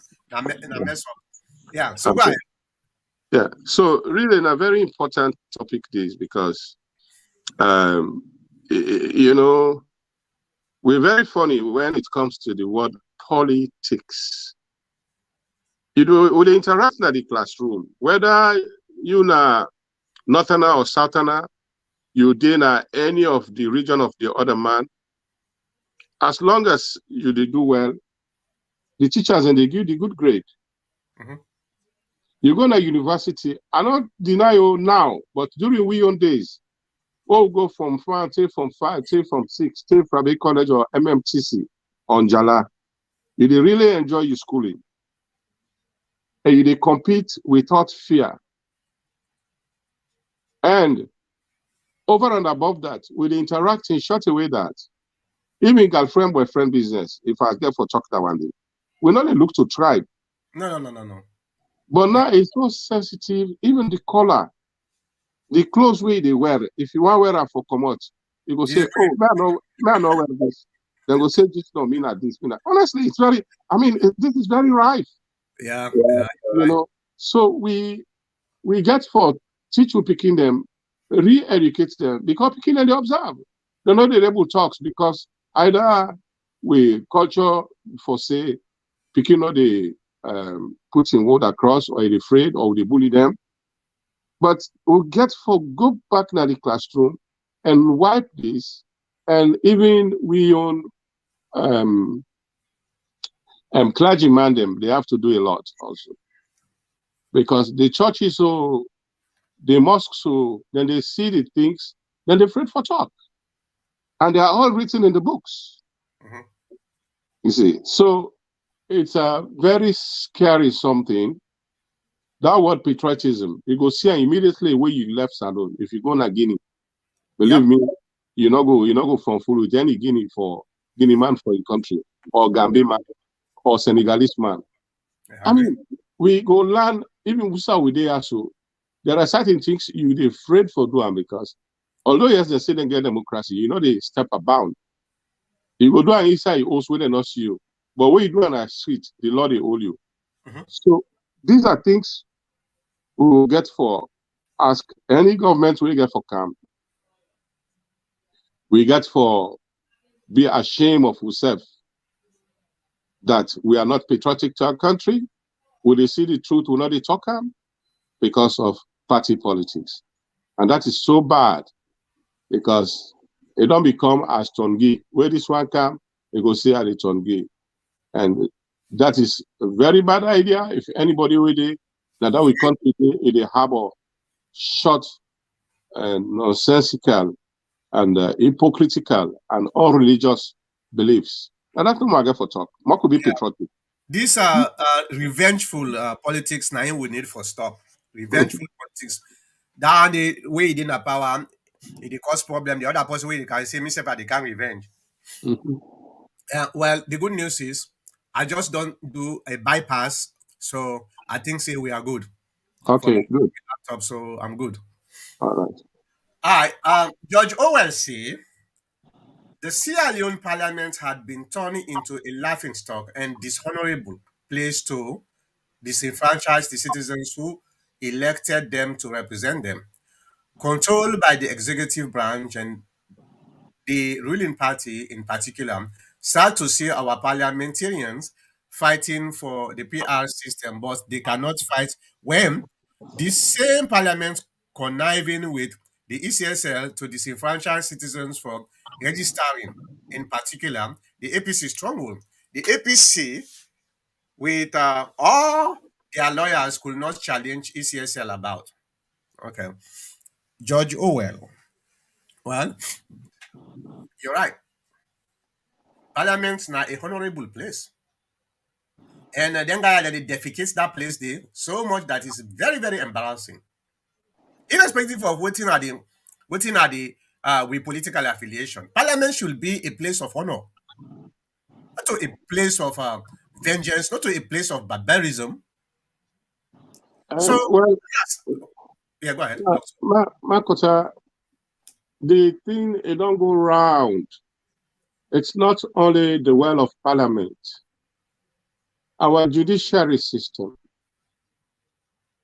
Yeah. So go okay. ahead. Yeah. So really, a very important topic this because um, you know we're very funny when it comes to the word politics. With the interaction at the classroom, whether you na northerner or southerner, you in any of the region of the other man, as long as you did do well, the teachers and they give the good grade. Mhm. You go to university, I don't deny you now, but during we own days, we'll go from 5, take from 5, take from 6, take from a college or MMTC on Jala. You dey really enjoy your schooling. And you dey compete without fear. And over and above that, we dey interact in such a way that even girlfriend, boyfriend business, if I get for talk that one day, we not dey look to tribe. No, no, no, no, no. But now it's so sensitive, even the color, the clothes way they wear. If you want wear am for comot, you go This say, oh, man, no wear this. Then go say this no mean that this mean that. Honestly, it's very. I mean, this is very rife. yeah, Yeah. yeah, you're You right. know, so we get for teach you picking them, re-educate them because picking them they observe. They know the able talks because either we culture for say picking or they put in word across or they afraid or they bully them. But we'll get for go back to the classroom and wipe this. And even we own um, clergyman them, they have to do a lot also. Because the churches so the mosques so then they see the things, then they're afraid for talk. And they are all written in the books. Mhm. You see. So it's a very scary something. That word patriotism, you go see immediately where you left Salon. If you go to Guinea, believe Yep. me, you not go from full with any Guinea for Guinea man for your country, or Gambia man, or Senegalese man. I I agree. mean, we go learn even Wusa with they also. There are certain things you're afraid for doing because although yes, they say they get democracy, they step abound. You go do an inside you also they not see you. But when you do on a street, the law they hold you. Mhm. So these are things we will get for ask any government we get for camp. We get for be ashamed of ourselves that we are not patriotic to our country. Will they see the truth? Will not they talk am because of party politics? And that is so bad because it don't become as Tongi. Where this one come, they go see how the Tongi. And that is a very bad idea. If anybody with it, that we country in the harbor short and nonsensical and hypocritical and unreligious beliefs. And that's not my for talk. What could be patriotic? These are revengeful politics. Now we need for stop. Revengeful politics. That the way he didn't power, it cause problem. The other person way they can say, "Myself, they can revenge." Mhm. Well, the good news is I just don't do a bypass, so I think say we are good for my Okay, good. laptop. So I'm good. All right. All right. George Orwell say the Sierra Leone Parliament had been turned into a laughingstock and dishonorable place to disenfranchise the citizens who elected them to represent them. Controlled by the executive branch and the ruling party in particular, sad to see our parliamentarians fighting for the PR system, but they cannot fight when this same parliament conniving with the ECSL to disenfranchise citizens for registering. In particular, the APC stronghold. The APC, with all their lawyers, could not challenge ECSL about. Okay. George Orwell. Well, you're right. Parliament's not a honorable place. And then guy that it defecates that place there so much that it's very, very embarrassing. Irrespective of waiting at the with political affiliation. Parliament should be a place of honor, not to a place of vengeance, not to a place of barbarism. So Well, yes, yeah, go ahead, doctor. Makota, the thing it don't go round. It's not only the well of parliament, our judiciary system,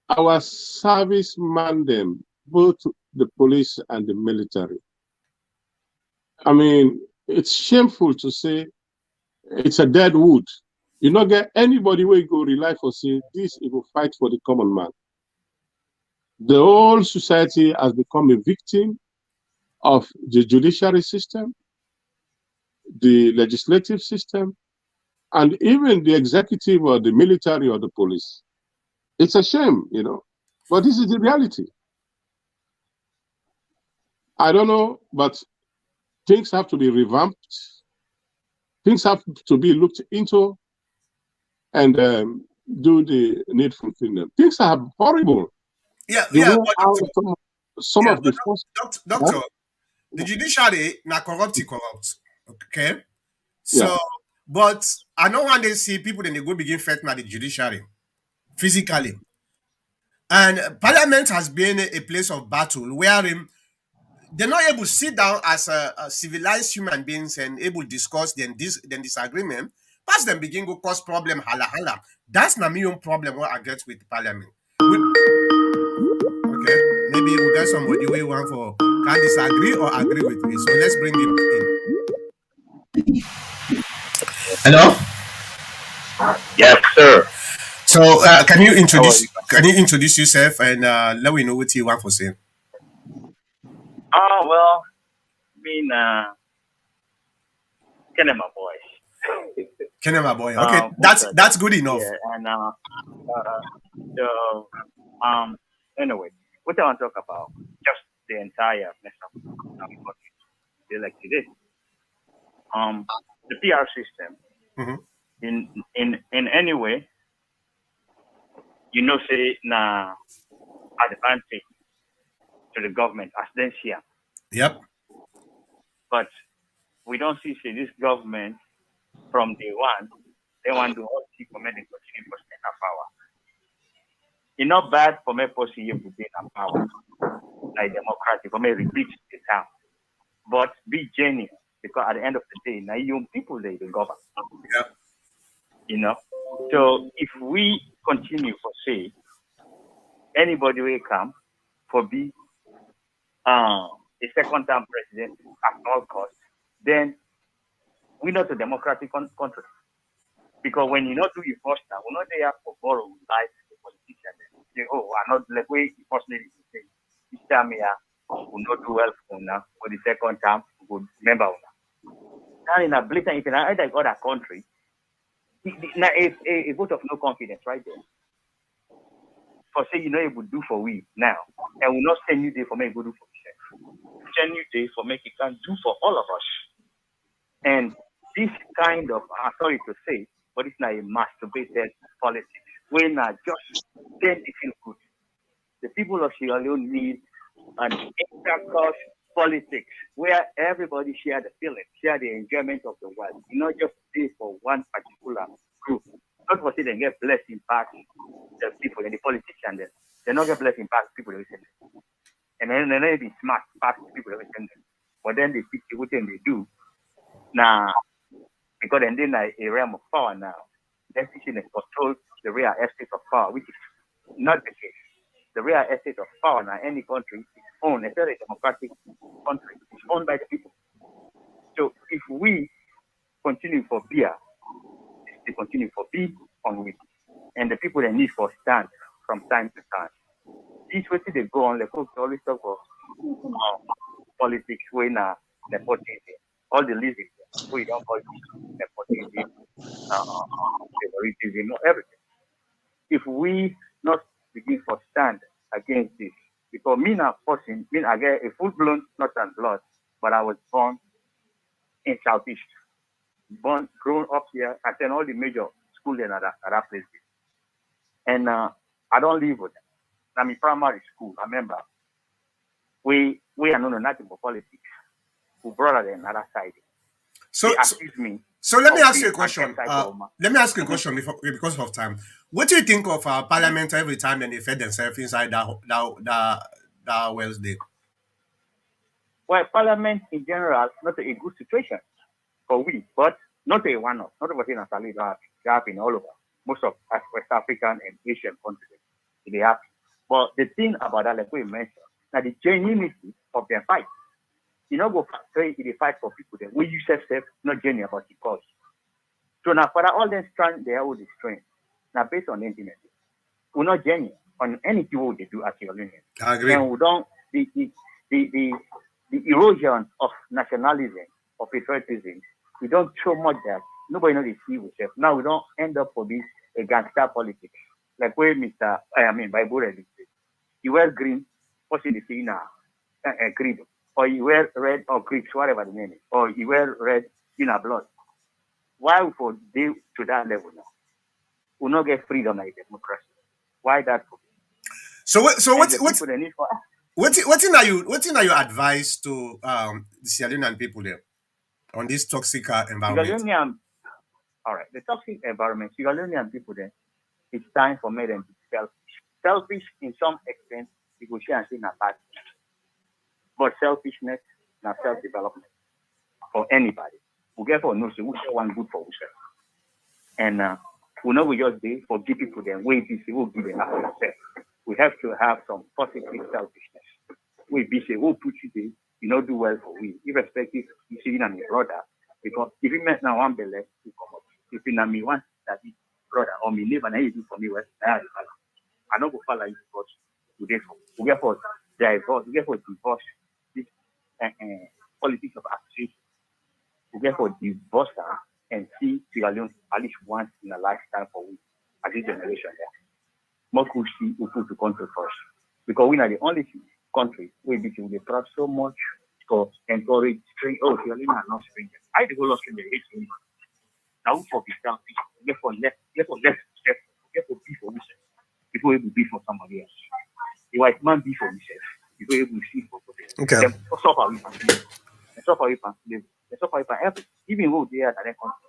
our servicemen, them, both the police and the military. I mean, it's shameful to say it's a dead wood. You not get anybody where you go rely for say this, it will fight for the common man. The whole society has become a victim of the judiciary system, the legislative system, and even the executive or the military or the police. It's a shame, but this is the reality. I don't know, but things have to be revamped. Things have to be looked into and do the needful thing. Things are horrible. Yeah, The yeah, way but how doctor, some yeah, of but the first, doctor, the judiciary na corrupt. Okay, yeah, so but I know when they see people, then they go begin fighting at the judiciary physically, and Parliament has been a place of battle wherein they're not able to sit down as a civilized human beings and able to discuss then disagreement. Pass them begin go cause problem hala hala. That's not my own problem what I get with Parliament. Okay, maybe we got somebody we want for can disagree or agree with me. So let's bring him in. Hello. Yes, sir. So can you How are you? introduce yourself and let me know what you want for saying. Oh, well, Kenny, my boy. Kenny, my boy. Okay, What's that's good enough. yeah, and so, anyway, what I want to talk about, just the entire mess up the like today. The PR system, Hmm. in any way, say, na advantage to the government as they see, Yep. but we don't see this government from day one. They want to all see for me to continue for power. It's not bad for me to see you to be in power, like democratic, for me repeat the town. But be genuine, because at the end of the day, now young people they govern. Yep. So if we continue for say anybody will come for be a second term president at all costs, then we're not a democratic country. Because when you not do your first time, we're not there for borrow life the politician. Say, oh, I'm not like way first lady to say this time here will not do well for now. For the second time, we will remember now. Now in a blatant if I like other country, now a vote of no confidence right there. For say you know it would do for we now. And we'll not send you there for me go do for yourself. Send you there for make it can do for all of us. And this kind of sorry to say, but it's not a masturbated politics. We're not just then it feel good. The people of Sierra Leone need an intercourse politics where everybody share the feeling, share the enjoyment of the world. You not just stay for one particular group. Not for say they get blessing past the people and the politicians. They not get blessing past people that listen. And then they be smart past people that listen. But then they pick everything they do. Now, because then they're a realm of power now. They're teaching and control the real estate of power, which is not the case. The real estate of power now, any country is owned, especially a democratic country, it's owned by the people. So if we continue for beer, they continue for be on with, and the people that need for stand from time to time. this way they go on, the folks always talk of politics when nepotism, all the list we don't call this nepotism, favoritism, everything. If we not begin to stand against this, because me now person, me I get a full blown not and blood, but I was born in Southeast, born grown up here, attend all the major schools in other places, and I don't live with them. I'm in primary school. I remember we are not nothing for politics. We brought it another side. So, They so, accuse me so let me of ask you being a question. anti-government. Let me ask you a question because of time. What do you think of Parliament every time they fed themselves inside that Wednesday? Well, Parliament in general, not a good situation for we, but not a one-off. Not everything as they happen all over. Most of West African and Asian countries, they happen. But the thing about that, like we mentioned, that the genuinity of their fight, you know, go say they fight for people that we use self, not genuine about the cause. So now for that, all them strand they have all the strength. Now based on the internet, we're not genuine on anything what they do at your union. I agree. And we don't the erosion of nationalism, of patriotism, we don't show much that nobody knows the see yourself. Now we don't end up for this a gangster politics. Like where Bible says, you wear green, what's in the thing now? Green. Or you wear red or grapes, whatever the name is. Or you wear red in a blood. Why for they to that level now? We not get freedom like democracy. Why that? So what's the need for what's in your advice to the Sierra Leonean people there on this toxic environment? All right, the toxic environment, Sierra Leonean people there, it's time for me them to be selfish. Selfish in some extent, you go share and say not bad. But selfishness, not self-development for anybody. We get for no, so we share one good for ourselves. And we know we just do forgive people then wait this we'll give them after ourselves. We have to have some positive selfishness. We be say we'll put you there, you know do well for we, irrespective you see in your brother. Because if you met now one belly, you come up. If you know me one that is brother or me neighbor, now you do for me well, I don't go follow you because we get for divorce, we get for divorce, this politics of association. We get for divorce and see Sierra Leone at least once in a lifetime for we as this generation there. More could see who put the country first. Because we are the only country where we trust so much to encourage strange. Oh, Sierra Leone are not strangers. I the whole of Australia hate me. Now for be selfish, get for left step, get for be for himself. Before able to be for somebody else. The white man be for himself. Before able to see for others. Okay. Then suffer with and suffer with and slave. They suffer with and everything. Even though they are at their country.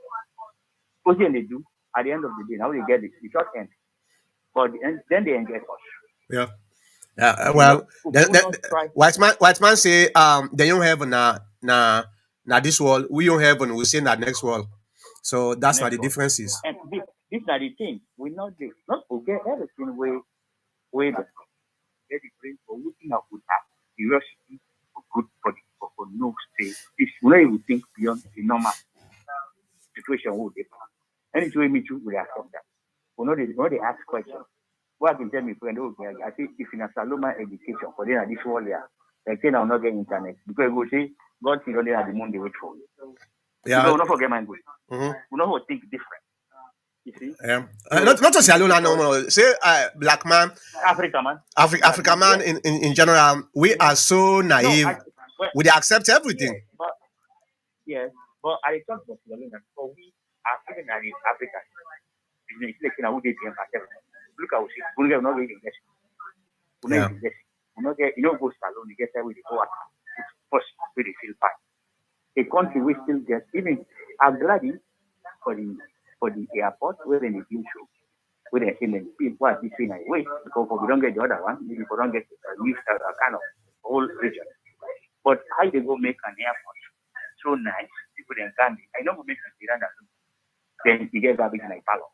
What they do at the end of the day, now they get it. It short end. But then they enjoy us. Yeah. Well, white man say they don't have na this world. We don't have we say that next world. So that's why the difference is. And this are the thing. We not forget everything we the get the brain for looking at good act, curiosity for good for no state. It's where we think beyond the normal situation we live. Any way me too we accept that. We know they ask questions. What I can tell me friend, okay, I think if in a Saloma education for them at this world here, they can not get internet. Because we say God still only have the moon they wait for you. Yeah. Because we not forget my good. Mm-hmm. We know how to think different. You see? Yeah. Not just Sierra no. Say black man. Africa man. Africa man in general, we are so naive. We accept everything. But I talk about Sierra Leone, so we are even in Africa. It's like in a wood look at us, we don't get invest. We don't invest. We don't get, go salon, you get there with the go first with the feel fine. A country we still get, even I'm glad for the airport where they do show, where they say people are between a way because we don't get the other one, maybe we don't get a kind of whole region. But how they go make an airport so nice, people then can't. I know we make a Tirana, then you get garbage in a palo.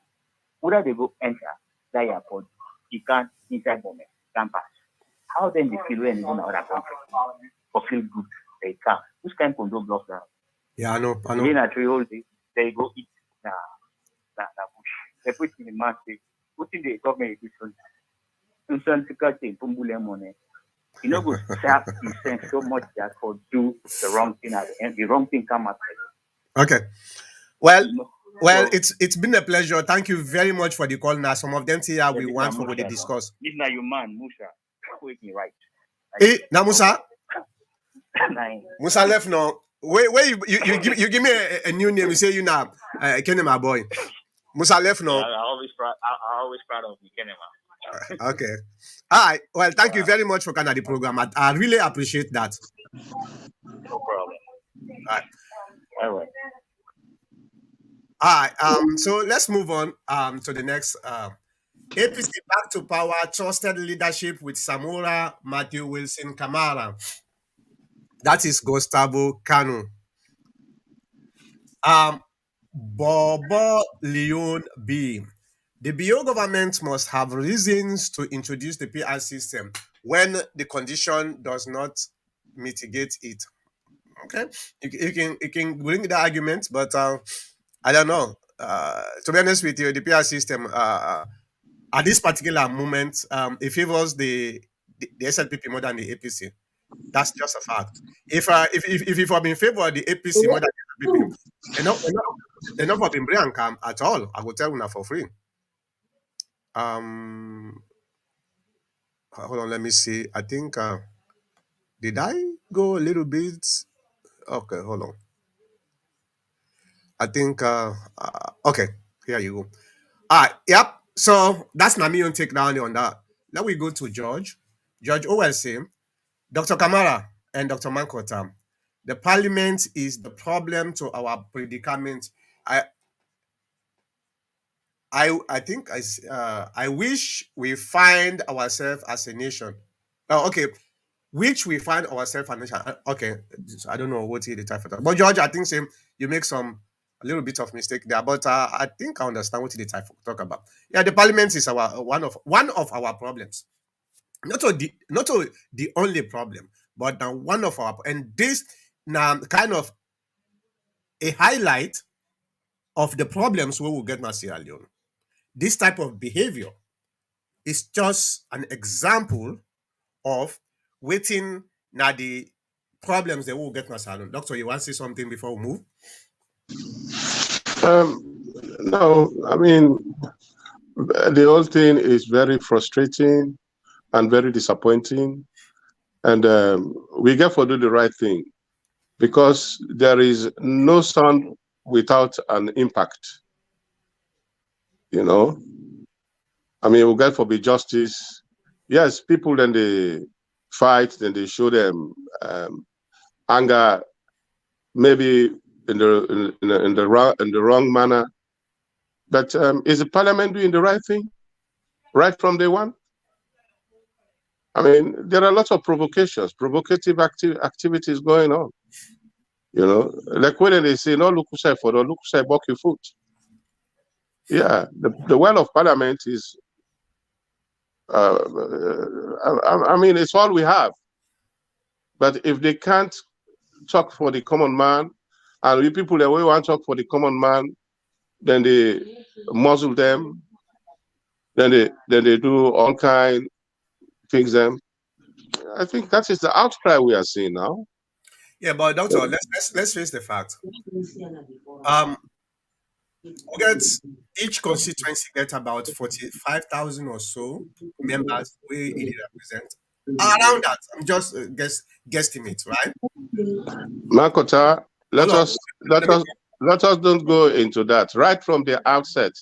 Whether they go enter that airport, you can't inside moment, can't pass. How then they feel when in other country? Or feel good, they can't. Which kind of control block that? Yeah, I know. Then at three whole day, they go eat the bush. They put in the mask, put in the government equipment. You know, good sap his sense so much that for do the wrong thing at the end, the wrong thing come after. Okay. Well, You know, well, so it's been a pleasure. Thank you very much for the call. Now, some of them here we this want na for what they Musha, no. discuss. This na your man, Musha. Wait me right. Now Musa, Nine. Musa left now. Wait, you give me a new name. You say you now, Kenny, my boy. Musa left Yeah, now. I always proud of you, Kenema. Okay. All right. Well, thank you very much for kind of the program. I really appreciate that. No problem. All right. All right. All right. So let's move on to the next APC back to power, trusted leadership with Samora Matthew Wilson Kamara. That is Gustavo Kanu. Bobo Leon B. The BO government must have reasons to introduce the PR system when the condition does not mitigate it. Okay, you can bring the argument, but I don't know. To be honest with you, the PR system at this particular moment, it favors the SLPP more than the APC. That's just a fact. If I'm in favor of the APC more than the SLPP, enough of bring come at all. I will tell you now for free. Hold on, let me see. I think did I go a little bit? Okay, hold on. I think okay, here you go. All right, yep. So that's my own take down on that. Now we go to George. George OLC, Dr. Kamara and Dr. Mankota. The parliament is the problem to our predicament. I think I wish we find ourselves as a nation. Oh, okay. Which we find ourselves as a nation. Okay. I don't know what he the type of that. But George, I think same you make some a little bit of mistake there. But I think I understand what the type of talk about. Yeah, the parliament is our one of our problems. Not the only problem, but now one of our and this now kind of a highlight of the problems we will get in Sierra Leone. This type of behavior is just an example of waiting now the problems that we will get in Sierra Leone. Doctor, you want to say something before we move? No, I mean, the whole thing is very frustrating and very disappointing. And we get to do the right thing because there is no sound without an impact. You know, I mean, we get for be justice. Yes, people then they fight, then they show them anger, maybe in the wrong manner. But is the parliament doing the right thing right from day one? I mean, there are lots of provocative activities going on. You know, like when they say, no, look for the look buck your foot. Yeah, the well of parliament is, I mean, it's all we have. But if they can't talk for the common man, and we people that we want to talk for the common man, then they muzzle them, then they do all kind things them. I think that is the outcry we are seeing now. Yeah, but doctor, let's face the fact. We get each constituency get about 45,000 or so members we it represent. Around that, I'm just guesstimate, right? Makota, Hold on. let us don't go into that. Right from the outset,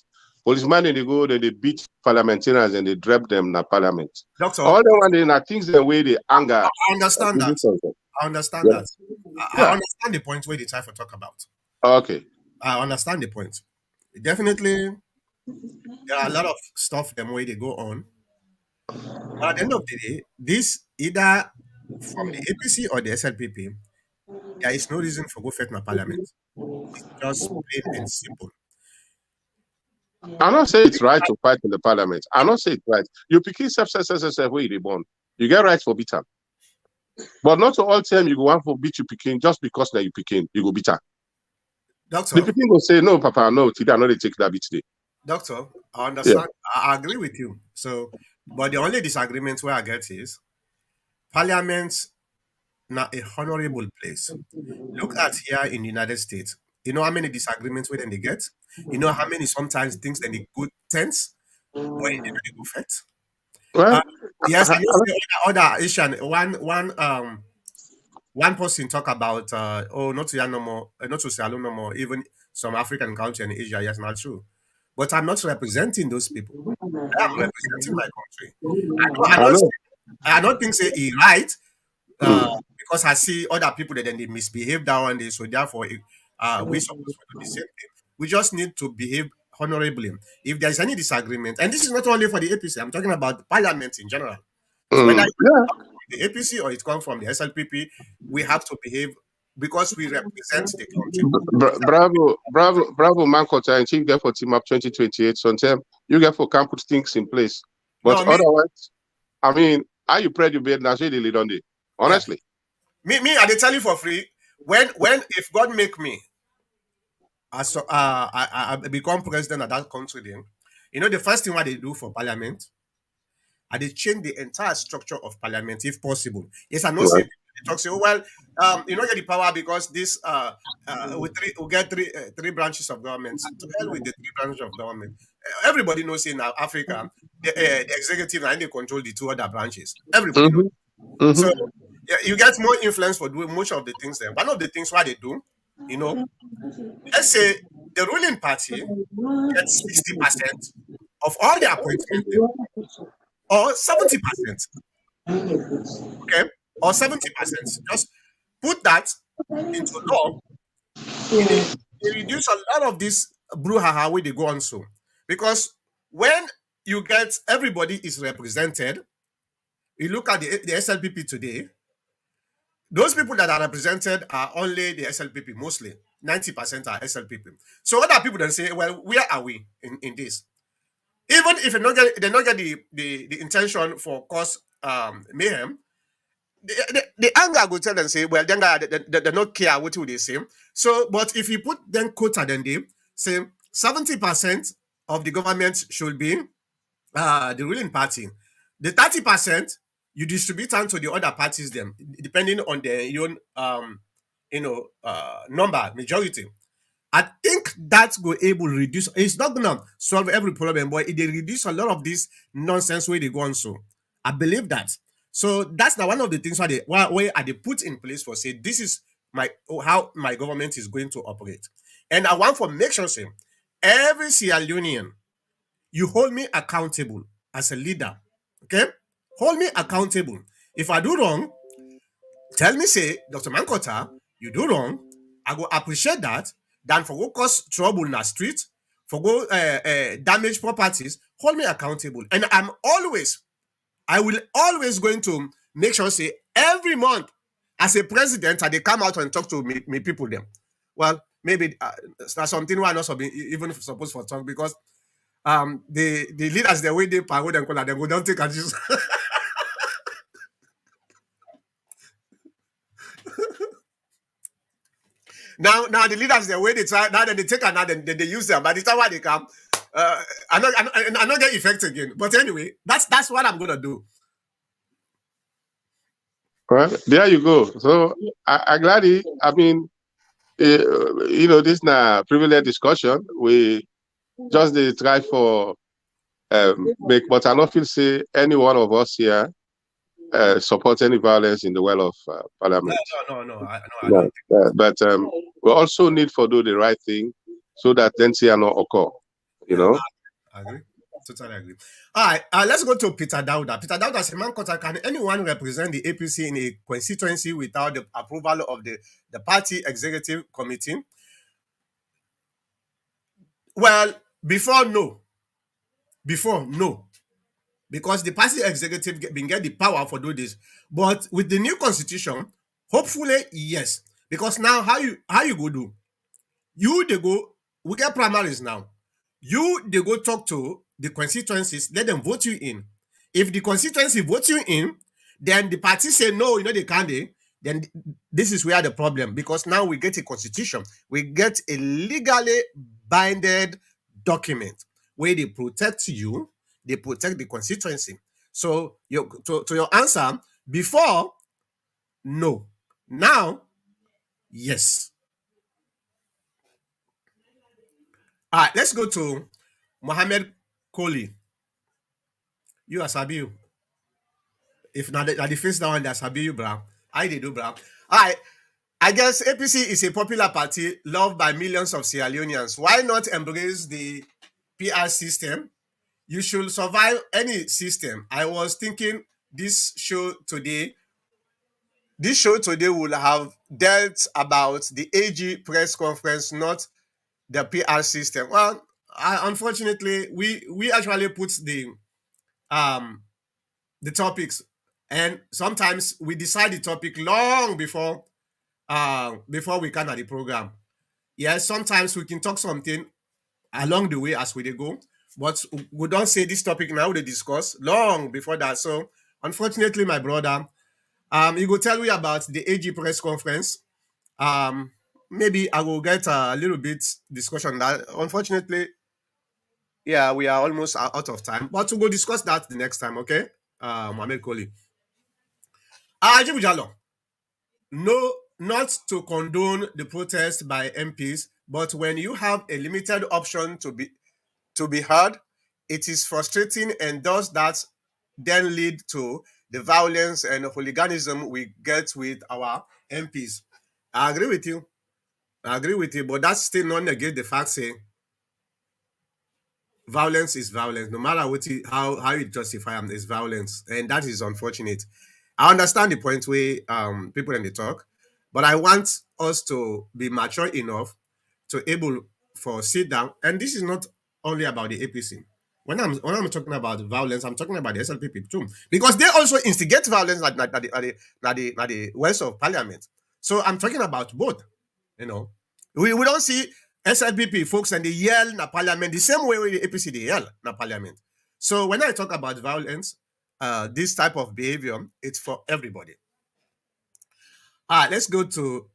policemen in the go, they beat parliamentarians and they drop them in the parliament. Doctor, All the one in things the way they anger. I understand that. I understand Yeah. that. I understand the point where they try to talk about. Okay. I understand the point. Definitely, there are a lot of stuff the way they go on. But at the end of the day, this either from the APC or the SLPP, there is no reason for go fight in parliament. It's just plain and simple. I not say it's right to fight in the parliament. I not say it's right. You pick self where you born. You get right for bitter. But not to all time you go want for beat you picking just because that you picking, you go bitter. Doctor, The people will say, no, Papa, no, today I know they take that beat today. Doctor, I understand. Yeah. I agree with you. So But the only disagreement where I get is Parliament now a honorable place. Look at here in the United States. You know how many disagreements where then they get? You know how many sometimes things then they go tense, but they know they go fight. Well, Uh, yes, I, I know say other Asian one person talk about not to no more, not to say no more, even some African country in Asia, yes, not true. But I'm not representing those people. I am representing my country. I I don't know. I don't think say he right, uh, Mm. because I see other people that then they misbehave that one day. So therefore, we supposed to do the same thing. We just need to behave honorably. If there's any disagreement, and this is not only for the APC, I'm talking about Parliament in general. So whether it Yeah. comes from the APC or it comes from the SLPP, we have to behave because we represent the country. Bravo, Mankota and Chief get for Team Up 2028. Sometimes you get for camp put things in place. But No, me, otherwise, I mean, are you proud you be now say the lead on day? yeah, Honestly. me, I dey tell you for free. When if God make me as I become president of that country, then you know the first thing what they do for Parliament, and they change the entire structure of Parliament if possible. Yes, I know say Right. they talk say, oh well, you don't get the power because this we get three branches of government. To hell with the three branches of government. Everybody knows in Africa, the executive and they control the two other branches. Everybody knows. Mm-hmm. So Mm-hmm. yeah, you get more influence for doing most of the things. Then one of the things what they do, you know, let's say the ruling party gets 60% of all the appointments, or 70%. Okay, or 70%. Just put that into law. It reduce a lot of this brouhaha where they go on so. Because when you get everybody is represented, you look at the SLPP today, those people that are represented are only the SLPP mostly. 90% are SLPP. So other people then say, well, where are we in this? Even if they don't get the intention for cause mayhem, the anger go tell them say, well, then they don't care what they say. So, but if you put them quota, then they say 70% of the government should be the ruling party. The 30% you distribute onto the other parties, them depending on their own number majority. I think that's going able to reduce. It's not gonna solve every problem, but it they reduce a lot of this nonsense where they go on. So I believe that. So that's now one of the things why they put in place for say this is my how my government is going to operate. And I want for make sure say every Sierra Leonean, you hold me accountable as a leader. Okay? Hold me accountable. If I do wrong, tell me say, Dr. Mankota, you do wrong. I go appreciate that. Than for go cause trouble in the street, for go damage properties, hold me accountable. And I will always going to make sure say every month as a president, I they come out and talk to me people them. Well, maybe that's something why I'm not even supposed for talk because the leaders the way they power them call them go don't take action. Now the leaders the way they try now then they take another then they use them. By the time why they come, I not get effect again. But anyway, that's what I'm gonna do. Well, there you go. So I glad I mean, this na privilege discussion. We just they try for make, but I don't feel say any one of us here support any violence in the well of Parliament. No. I No. don't think. But we also need for do the right thing so that then see not occur. You Yeah, know. I agree. Totally agree. All right, let's go to Peter Dauda. Peter Dauda says, Mankota, can anyone represent the APC in a constituency without the approval of the party executive committee? Well, before no. Before no. Because the party executive been get the power for do this. But with the new constitution, hopefully, yes. Because now how you go do? You they go, we get primaries now. You they go talk to the constituencies, let them vote you in. If the constituency vote you in, then the party say no, they can't. Then this is where the problem because now we get a constitution, we get a legally binded document where they protect you, they protect the constituency. So to your answer, before, no. Now, yes. All right, let's go to Mohammed Kohli. You are Sabi you. If not the face that one that's Sabi you, bro. I did do, bro. All right. I guess APC is a popular party loved by millions of Sierra Leoneans. Why not embrace the PR system? You should survive any system. I was thinking this show today will have dealt about the AG press conference, not the PR system. Well, unfortunately, we actually put the topics, and sometimes we decide the topic long before we can at the program. Yes, sometimes we can talk something along the way as we go, but we don't say this topic now we discuss long before that. So unfortunately, my brother, he will tell you about the AG press conference. Maybe I will get a little bit discussion on that. Unfortunately, yeah, we are almost out of time, but we will discuss that the next time, okay? Mohamed Kohli. Ajibu Jalo. No, not to condone the protest by MPs, but when you have a limited option to be heard, it is frustrating, and does that then lead to the violence and hooliganism we get with our MPs? I agree with you. But that's still not negate the fact saying violence is violence, no matter how you justify them, is violence, and that is unfortunate. I understand the point where people in the talk, but I want us to be mature enough to able for sit down. And this is not only about the APC. When I'm talking about violence, I'm talking about the SLPP too, because they also instigate violence at the west of parliament. So I'm talking about both. You know, we don't see SLPP folks and they yell in the parliament the same way the APC they yell in the parliament. So when I talk about violence, this type of behavior, it's for everybody. All right, let's go to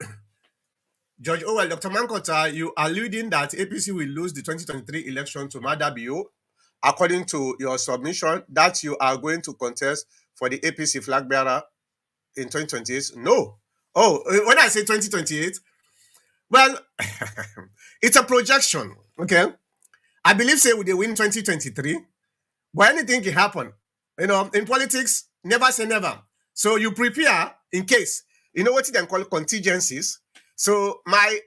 George Orwell. Dr. Mankota, you are alluding that APC will lose the 2023 election to Madabio, according to your submission, that you are going to contest for the APC flag bearer in 2028. No. Oh, when I say 2028, well, it's a projection. Okay. I believe say they win 2023, but anything can happen. You know, in politics, never say never. So you prepare in case. You know what they call contingencies. So my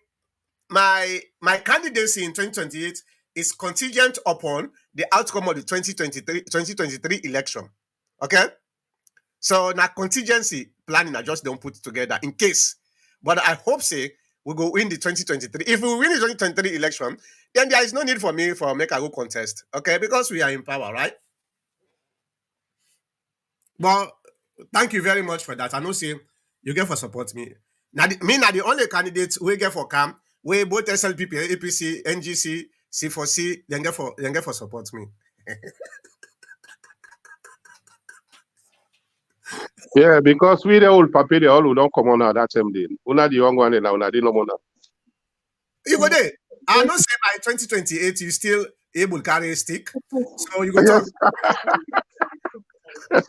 candidacy in 2028 is contingent upon the outcome of the 2023 election. Okay? So now contingency planning, I just don't put it together in case. But I hope say we go win the 2023. If we win the 2023 election, then there is no need for me for make a go contest. Okay, because we are in power, right? But thank you very much for that. I know say you get for support me. Now the only candidate we get for CAM, we both SLPP, APC, NGC, C4C, then get for support me. Yeah, because we the old papi, the all who don't come on now that same day. Una the young one and una the no more now. You go there. I know say by 2028 you still able to carry a stick. So you go talk. Yes.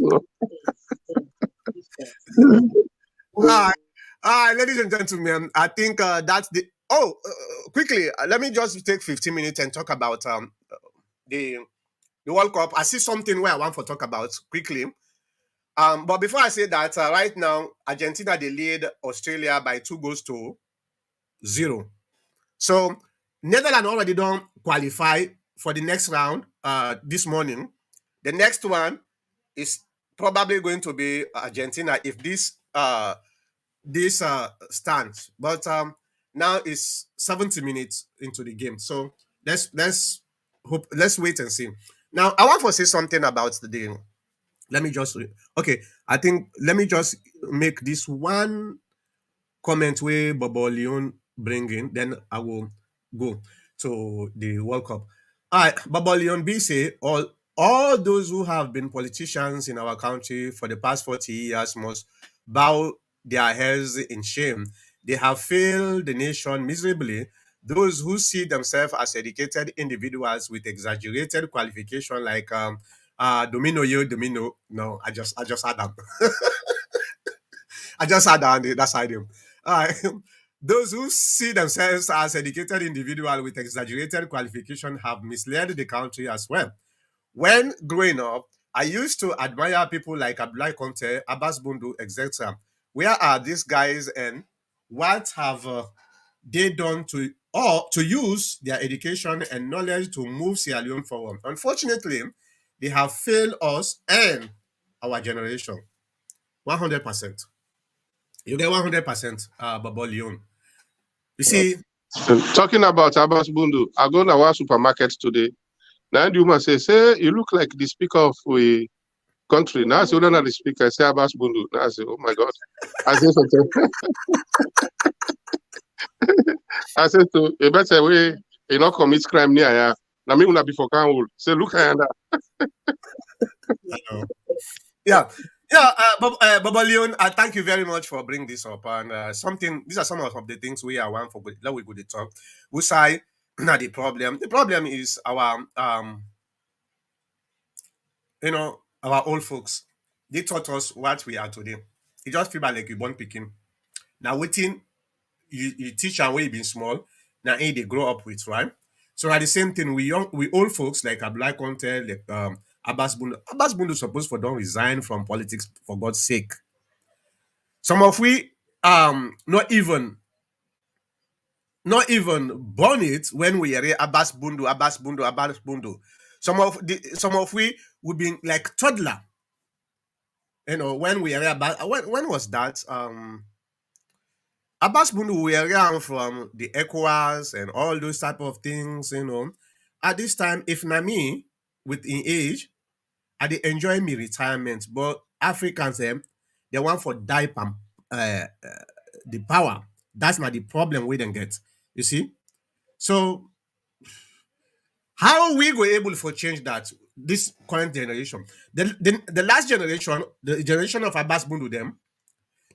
All right, ladies and gentlemen, I think that's the. Quickly, let me just take 15 minutes and talk about the World Cup. I see something where I want to talk about quickly. But before I say that, right now Argentina they lead Australia by 2-0. So Netherlands already don't qualify for the next round this morning. The next one is probably going to be Argentina if this stands. But now it's 70 minutes into the game. So let's wait and see. Now I want to say something about the game. Let me just let me just make this one comment where Bobo Leon bring in, then I will go to the World Cup. All right, Bobo Leon B say all those who have been politicians in our country for the past 40 years must bow their heads in shame. They have failed the nation miserably. Those who see themselves as educated individuals with exaggerated qualification like Domino you, domino. No, I just had that. I just had that side him. Those who see themselves as educated individuals with exaggerated qualification have misled the country as well. When growing up, I used to admire people like Abdullah Conte, Abbas Bundu, etc. Where are these guys and what have they done to use their education and knowledge to move Sierra Leone forward? Unfortunately, they have failed us and our generation. 100%. You get 100%, Baba Leon. You see, Talking about Abbas Bundu, I go to our supermarket today. Now the woman say, you look like the speaker of a country. Now I say, not the speaker. I say Abbas Bundu. Now I say, oh my God. I say something. I said to a better way, you not commit crime near here. Now me will be for council. Say, look at that. Yeah. Baba Leon, thank you very much for bringing this up. And these are some of the things we are one for good. That we go to talk. We say not the problem. The problem is our our old folks. They taught us what we are today. It just feel like you born picking. Now waiting, you teach and where you been small. Now they grow up with, right? So at the same thing, we old folks like Abdullah Conte, like Abbas Bundu. Abbas Bundu supposed for don't resign from politics for God's sake. Some of we not even born it when we hear Abbas Bundu, Abbas Bundu, Abbas Bundu. Some of we would be like toddler. When we hear about when was that? Abbas Bundu were around from the ECOWAS and all those type of things, At this time, if not me, with in age, I did enjoy me retirement. But Africans, they want for die the power. That's not the problem we don't get. You see? So how are we go able to change that? This current generation. The last generation, the generation of Abbas Bundu, them,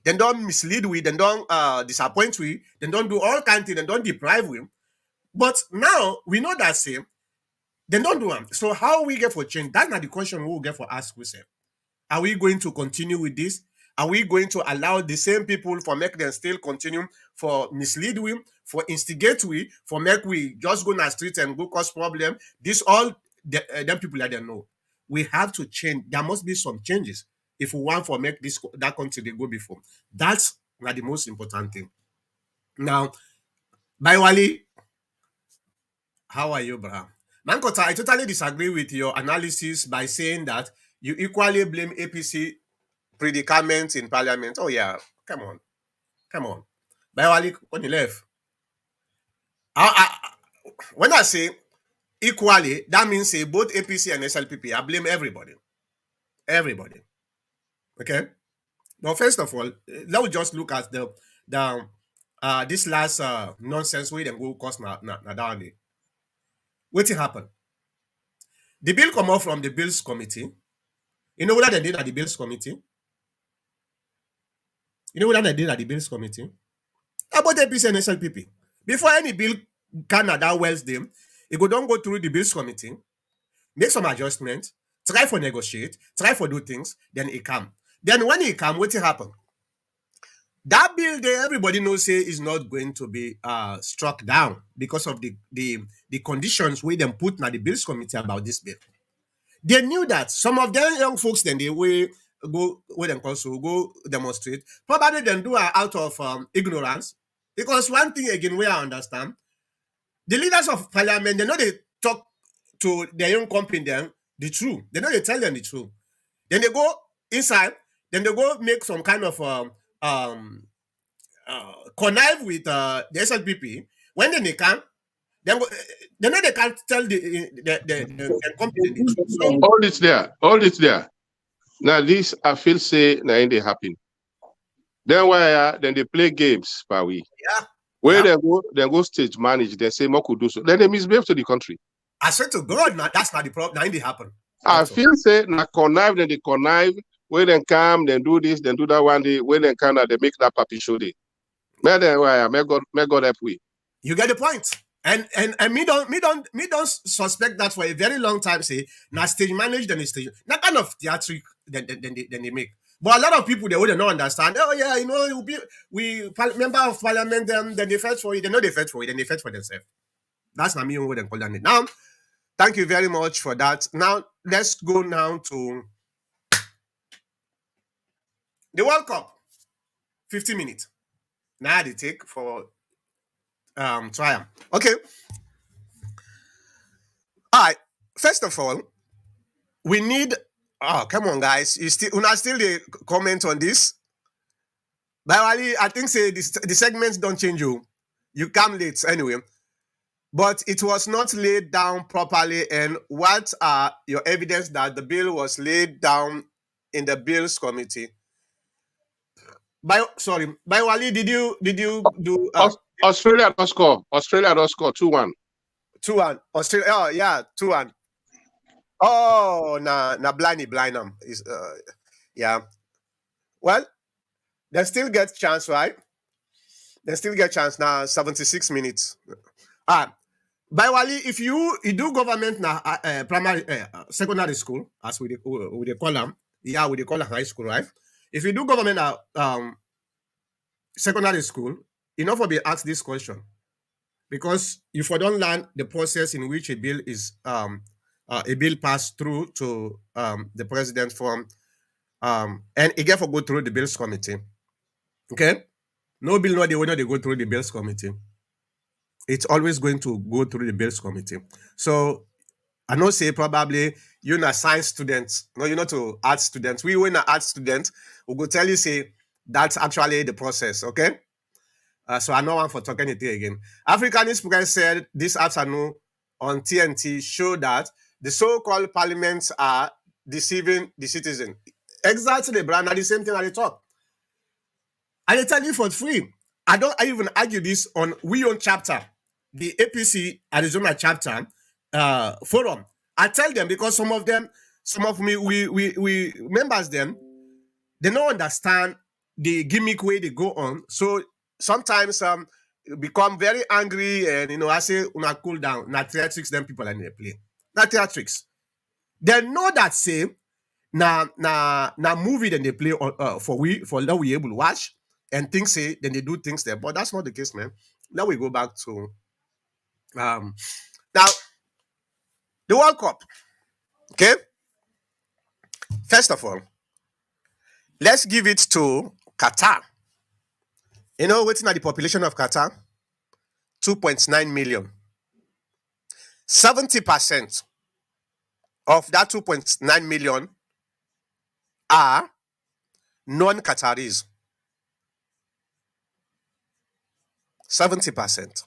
then don't mislead we, then don't disappoint we, then don't do all kinds of things, then don't deprive we. But now we know that same, then don't do them. So how we get for change? That's not the question we will get for ask we say. Are we going to continue with this? Are we going to allow the same people for make them still continue for mislead we, for instigate we, for make we just go in the street and go cause problem? This all them people that they know. We have to change. There must be some changes if we want to make that country they go before. That's not the most important thing. Now, by Wally, how are you, Bra? Mankota, I totally disagree with your analysis by saying that you equally blame APC predicament in parliament. Oh yeah, come on. By Wally, on the left. When I say equally, that means say both APC and SLPP. I blame everybody. Everybody. Okay. Now, first of all, let's just look at the this last nonsense way them go cost na down there. What happened? The bill come out from the bills committee. You know what they did at the bills committee? About APC and SLPP. Before any bill Canada wells them, it go don't go through the bills committee, make some adjustments, try for negotiate, try for do things, then it come. Then when it come, what happen? That bill there, everybody knows say is not going to be struck down because of the conditions we them put na the bills committee about this bill. They knew that some of them young folks then they will go where them also go demonstrate. Probably then do out of ignorance. Because one thing again we understand, the leaders of parliament, they know they talk to their young company then the truth. They know they tell them the truth. Then they go inside, then they go make some kind of connive with the SLPP. When they come, they know they can't tell the company the truth. So, all it's there. Now this I feel say now they happen. Then why then they play games, but we. Yeah. Where they go stage manage, they say more could do so. Then they misbehave to the country. I swear to God, that's not the problem. Now it happen. I feel say na connive, then they connive, where they come, then do this, then do that one day, where they can they make that puppy show day. May God help we. You get the point. And me don't suspect that for a very long time. Say now stage manage then stage that kind of theatric then they make. But a lot of people they wouldn't know understand. Oh yeah, member of parliament then they fetch for it. They know they fetch for it. Then they fetch for themselves. That's not me who them call that. Now, thank you very much for that. Now let's go now to the World Cup. 50 minutes. Now they take for trial. Okay. All right. First of all, we need. Oh, come on, guys! Una still the comment on this. But I think say the segments don't change you. You come late anyway. But it was not laid down properly. And what are your evidence that the bill was laid down in the bills committee? By Wali, did you do Australia does score. Australia does score 2-1. 2-1? Australia, oh yeah, 2-1. Oh, blind is yeah. Well, they still get chance, right? They still get chance now. 76 minutes. By Wali, if you do government now, primary, secondary school, as we they call them, yeah, we they call them high school, right? If you do government now, secondary school, enough will be asked this question because if you don't learn the process in which a bill is a bill passed through to the president from and it get for go through the bills committee. Okay, no bill no they go through the bills committee. It's always going to go through the bills committee. So I know say probably you're not science students, no, you're not to art students. We were not art students, we go tell you say that's actually the process, okay? So I know one for talking it again. Africanist Press said this afternoon on TNT show that the so-called parliaments are deceiving the citizen. Exactly, Brian. At the same thing at the top. And I tell you for free. I even argue this on We Own chapter, the APC Arizona chapter forum. I tell them because some of me, we members them, they don't understand the gimmick way they go on. So sometimes become very angry and I say una cool down. Not theatrics, then people are in the play. Not theatrics. They know that say na movie then they play for that we able to watch and things say then they do things there. But that's not the case, man. Now we go back to now the World Cup. Okay. First of all, let's give it to Qatar. You know what's not the population of Qatar? 2.9 million. 70% of that 2.9 million are non-Qataris. 70%.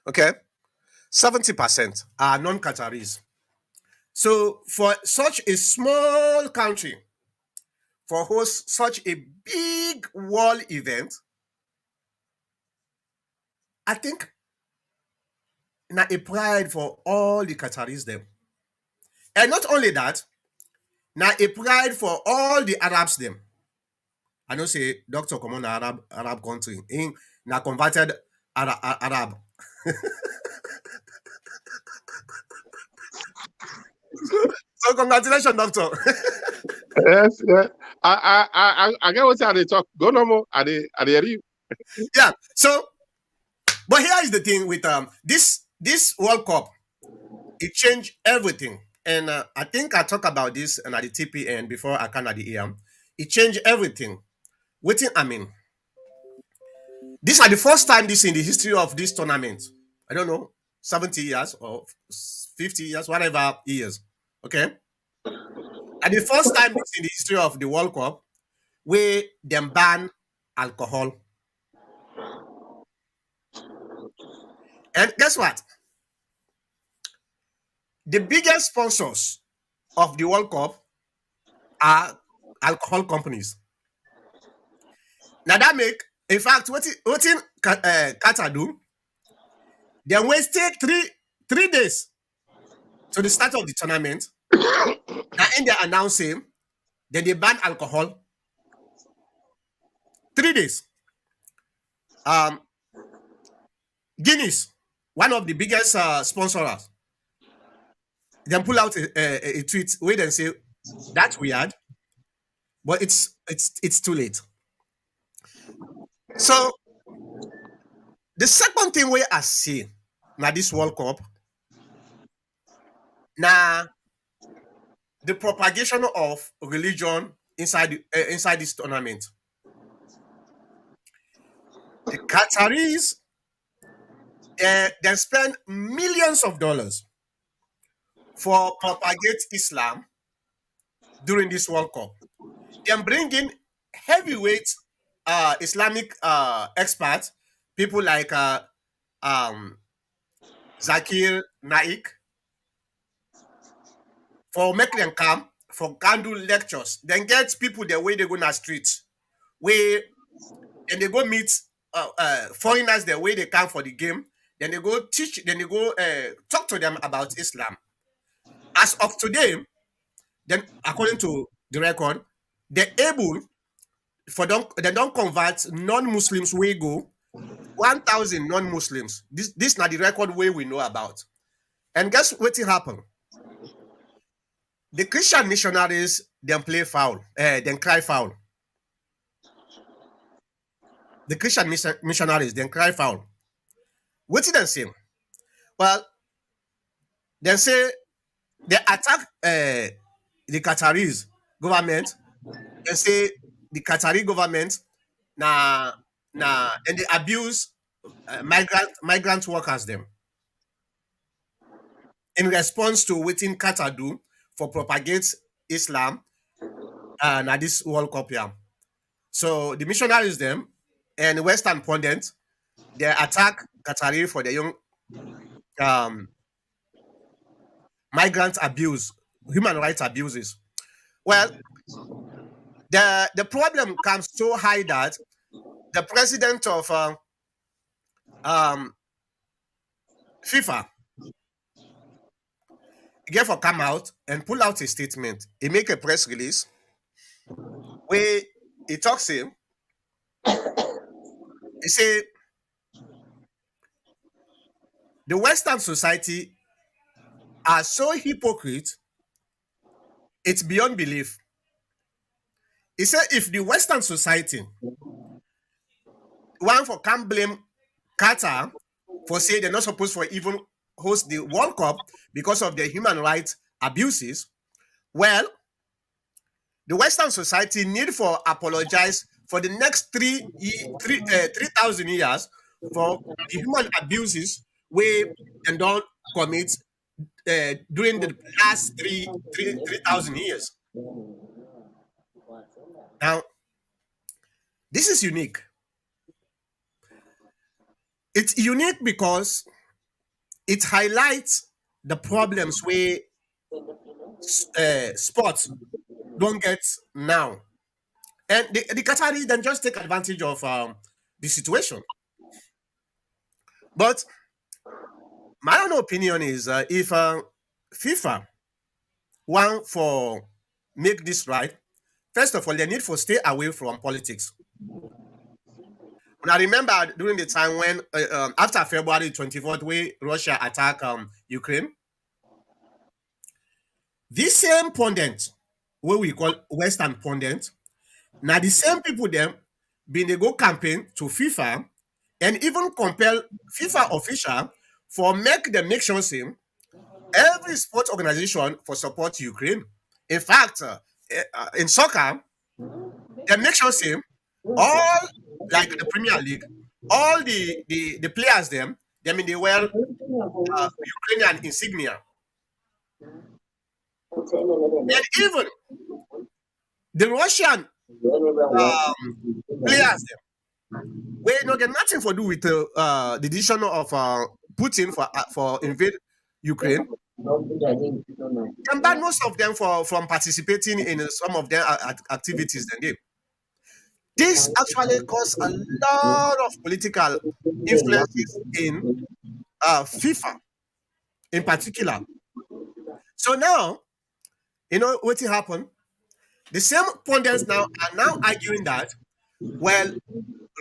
Okay? 70% are non-Qataris. So for such a small country, for host such a big world event, I think now a pride for all the Qataris them. And not only that, now a pride for all the Arabs them. I know say Dr. Common Arab country in now converted Arab. So congratulations, doctor. Yes, yeah. I get what they talk. Go no more. Are they ready? Yeah. So, but here is the thing with this World Cup, it changed everything. And I think I talked about this and at the TPN before I can at the EM. It changed everything. Waiting, I mean, these are the first time this in the history of this tournament. I don't know, 70 years or 50 years, whatever years. Okay. And the first time this in the history of the World Cup where them ban alcohol. And guess what? The biggest sponsors of the World Cup are alcohol companies. Now that make, in fact, what in Qatar do? They wasted three days to the start of the tournament. Now in they announcing, then they ban alcohol. 3 days. Um, Guinness, one of the biggest sponsors, then pull out a tweet where they say that's weird, but it's too late. So the second thing we are seeing now this World Cup, now the propagation of religion inside this tournament. The Qataris they spend millions of dollars for propagate Islam during this World Cup. They bring in heavyweight Islamic experts, people like um, Zakir Naik, for make them come for candle lectures. Then get people the way they go na streets, where and they go meet foreigners the way they come for the game. Then they go teach. Then they go talk to them about Islam. As of today, then according to the record, they're able for don't they don't convert non-Muslims we go 1,000 non-Muslims. This not the record way we know about. And guess what happened? The Christian missionaries then play foul, then cry foul. The Christian missionaries then cry foul. What did they say? Well, they say they attack the Qataris government. They say the Qatari government and they abuse migrant workers them in response to what in Qatar do for propagate Islam and at this World Cup here. So the missionaries them and Western pundits they attack Qatari for the young um, migrant abuse, human rights abuses. Well, the problem comes so high that the president of um, FIFA gave for come out and pull out a statement. He make a press release where he talks him. He say the Western society are so hypocrite, it's beyond belief. He said if the Western society one for can't blame Qatar for say they're not supposed to even host the World Cup because of their human rights abuses, well, the Western society need for apologize for the next 3,000 years for the human abuses where and don't commit during the last 3,000 years. Now, this is unique. It's unique because it highlights the problems where sports don't get now. And the Qataris then just take advantage of the situation. But my own opinion is if FIFA want for make this right, first of all, they need for stay away from politics. And I remember during the time when after February 24th, where Russia attacked Ukraine, this same pundit, what we call Western pundit, now the same people them been they go campaign to FIFA and even compel FIFA official for make them make sure same every sports organization for support Ukraine. In fact, in soccer, they make sure same all like the Premier League, all the players them in they wear Ukrainian insignia, and even the Russian players them we no get nothing for do with the decision of Putin for invade Ukraine. Can ban most of them for from participating in some of their activities. Then they this actually caused a lot of political influences in FIFA in particular. So now, you know what will happen? The same pundits now are now arguing that, well,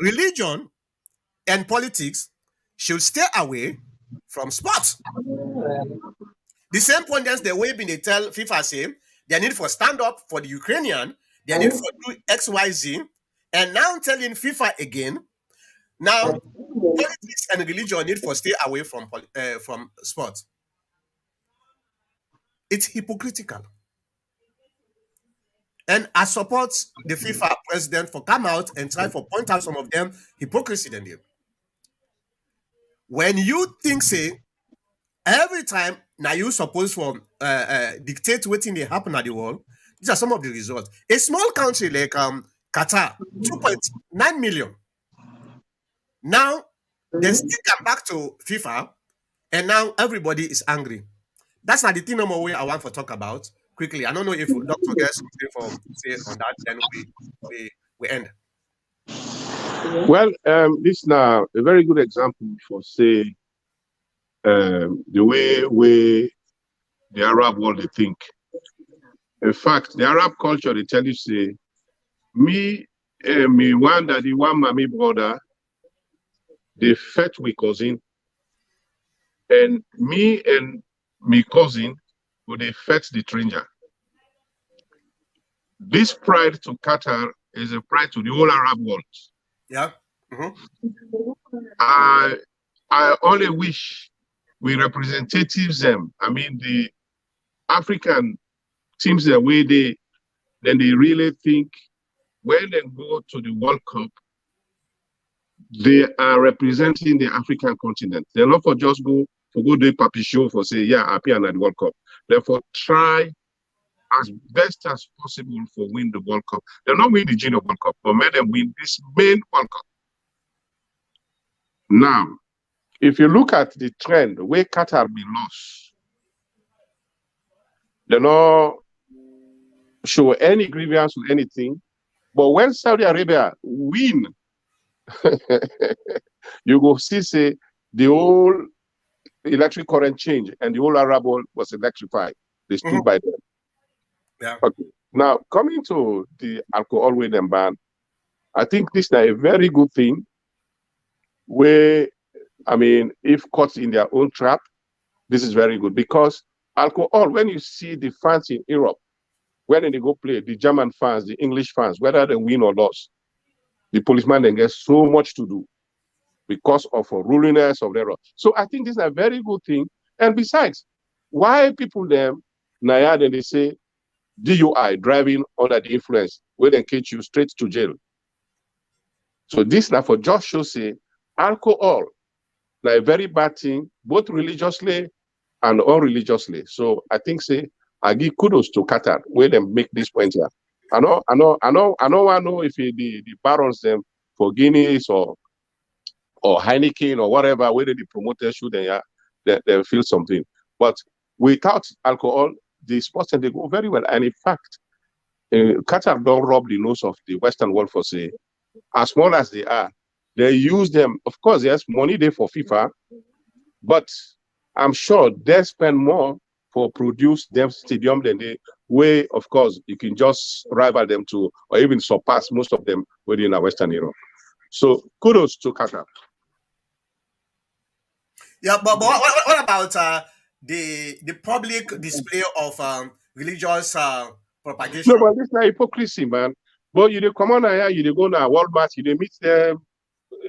religion and politics should stay away from sports. The same pundits the way been they tell FIFA say they need for stand up for the Ukrainian, they need for do XYZ, and now telling FIFA again, now politics and religion need for stay away from sports. It's hypocritical. And I support the FIFA president for come out and try for point out some of them hypocrisy than them. When you think say every time now you suppose for dictate what thing they happen at the world, these are some of the results. A small country like Qatar, 2.9 million. Now they still come back to FIFA, and now everybody is angry. That's not the thing number way I want to talk about quickly. I don't know if Dr. gets something for say on that, then we end. Well, this now a very good example for say the way the Arab world they think. In fact, the Arab culture they tell you say me one daddy, one mommy brother, they fetch we cousin, and me and me cousin would they fetch the stranger. This pride to Qatar is a pride to the whole Arab world. Yeah. I only wish we representatives them. I mean the African teams the way they really think when they go to the World Cup, they are representing the African continent. They're not for just go do papi show for say, yeah, happy and at the World Cup. Therefore, try as best as possible for win the World Cup. They'll not win the Junior World Cup, but let them win this main World Cup. Now, if you look at the trend, where Qatar be lost, they not show any grievance or anything. But when Saudi Arabia win, you go see say the whole electric current change and the whole Arab world was electrified. They stood by them. Yeah. Okay. Now coming to the alcohol weight and ban, I think this is a very good thing. Where I mean, if caught in their own trap, this is very good because alcohol. When you see the fans in Europe, when they go play, the German fans, the English fans, whether they win or lose, the policeman then gets so much to do because of ruliness of their. So I think this is a very good thing. And besides, why people them Nayad and they say DUI, driving under the influence, where they catch you straight to jail. So this now for just show say alcohol, like a very bad thing, both religiously and unreligiously. So I think say I give kudos to Qatar where they make this point here. I know if the barons them for Guinness or Heineken or whatever, whether the promoters should they feel something. But without alcohol, the sports and they go very well. And in fact, Qatar don't rob the nose of the Western world for say, as small as they are, they use them. Of course, there's money there for FIFA, but I'm sure they spend more for produce them stadium than they way. Of course, you can just rival them to or even surpass most of them within Western Europe. So kudos to Qatar. Yeah, but what about the public display of religious propagation? No, but this is not hypocrisy, man. But you come on here, you go to Walmart, you meet them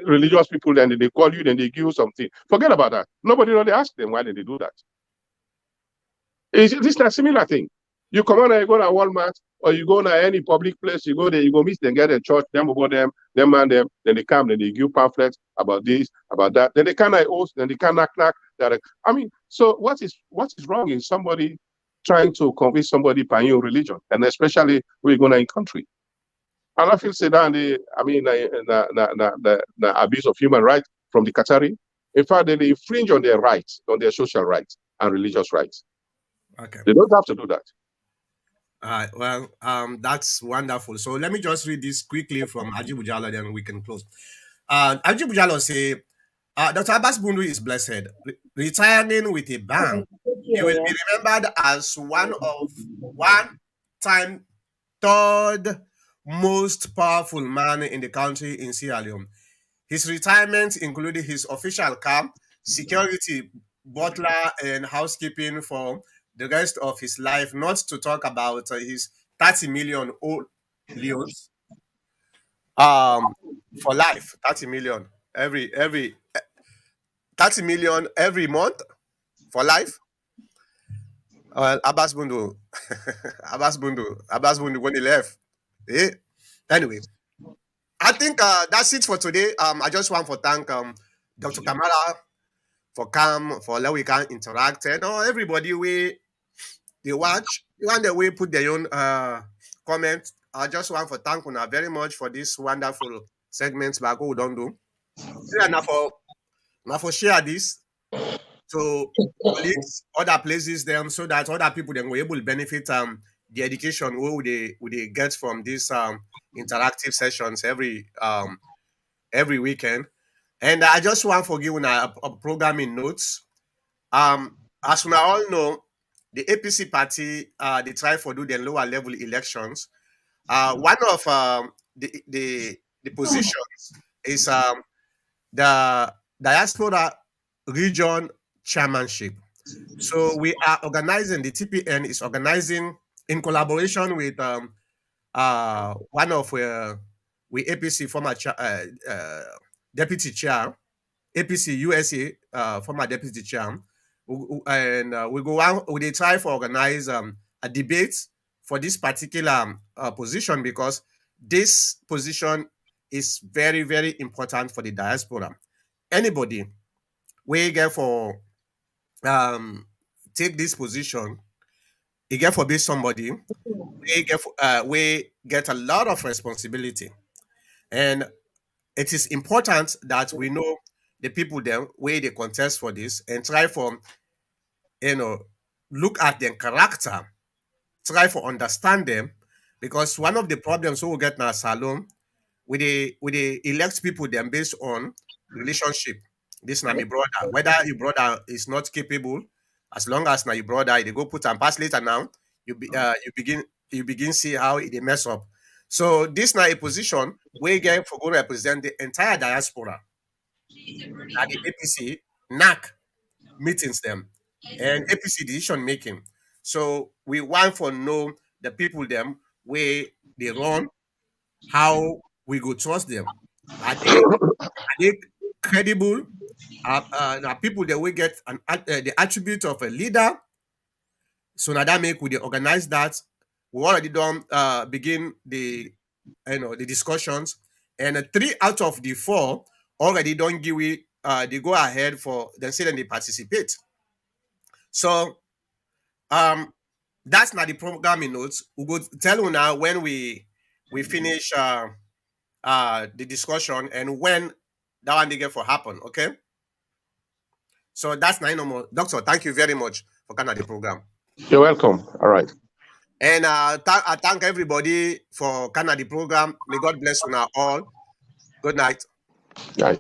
religious people, then they call you, then they give you something. Forget about that. Nobody really ask them why did they do that. This is a similar thing. You come on here, you go to Walmart, or you go to any public place, you go there, you go meet them, get a church, them about them man them, then they come, then they give pamphlets about this, about that. Then they cannot host, then they cannot knock. I mean, so what is wrong in somebody trying to convince somebody by your religion, and especially when you go in country? And I feel say that the abuse of human rights from the Qatari. In fact, they infringe on their rights, on their social rights and religious rights. Okay. They don't have to do that. All right. Well, that's wonderful. So let me just read this quickly from Haji Bujalo, then we can close. Haji Bujalo say, Dr. Abbas Bundu is blessed. Retiring with a bang, he will be remembered as one time third most powerful man in the country in Sierra Leone. His retirement included his official car, security, butler, and housekeeping for the rest of his life, not to talk about his 30 million old leons for life. 30 million every 30 million every month for life. Well, Abbas Bundu, Abbas Bundu when he left. Eh? Anyway, I think that's it for today. I just want to thank Dr. Kamala for come for let we can interact and everybody we they watch. You want the way put their own comment. I just want to thank you very much for this wonderful segments back we don't do. Yeah, now for share this to colleagues, other places them so that other people then will able to benefit the education we they get from these interactive sessions every weekend. And I just want to give you a programming notes. As we all know, the APC party they try for do the lower level elections. One of the positions is the diaspora region chairmanship. So we are organizing, the TPN is organizing in collaboration with one of we APC former deputy chair, APC USA former deputy chair, and we go on, we try for organize a debate for this particular position because this position is very, very important for the diaspora. Anybody we get for take this position, you get for be somebody we get a lot of responsibility, and it is important that we know the people them where they contest for this and try for you know look at their character, try for understand them, because one of the problems we will get now salon we they elect people them based on relationship. This na my brother. Whether your brother is not capable, as long as now your brother they go put and pass later now, you begin see how they mess up. So this now a position where you get for go represent the entire diaspora at the APC NAC meetings them and APC decision making. So we want for know the people them where they run, how we go trust them. Are they credible? Are people that we get the attribute of a leader? So now that make we dey organize that. We already done begin the discussions, and 3 out of the 4 already don't give we they go ahead for then say then they participate. So that's not the programming notes. We go tell you now when we finish the discussion and when that one they get for happen. Okay. So that's nine no more. Doctor, thank you very much for coming at the program. You're welcome. All right. And I thank everybody for coming at the program. May God bless you now all. Good night. Yeah.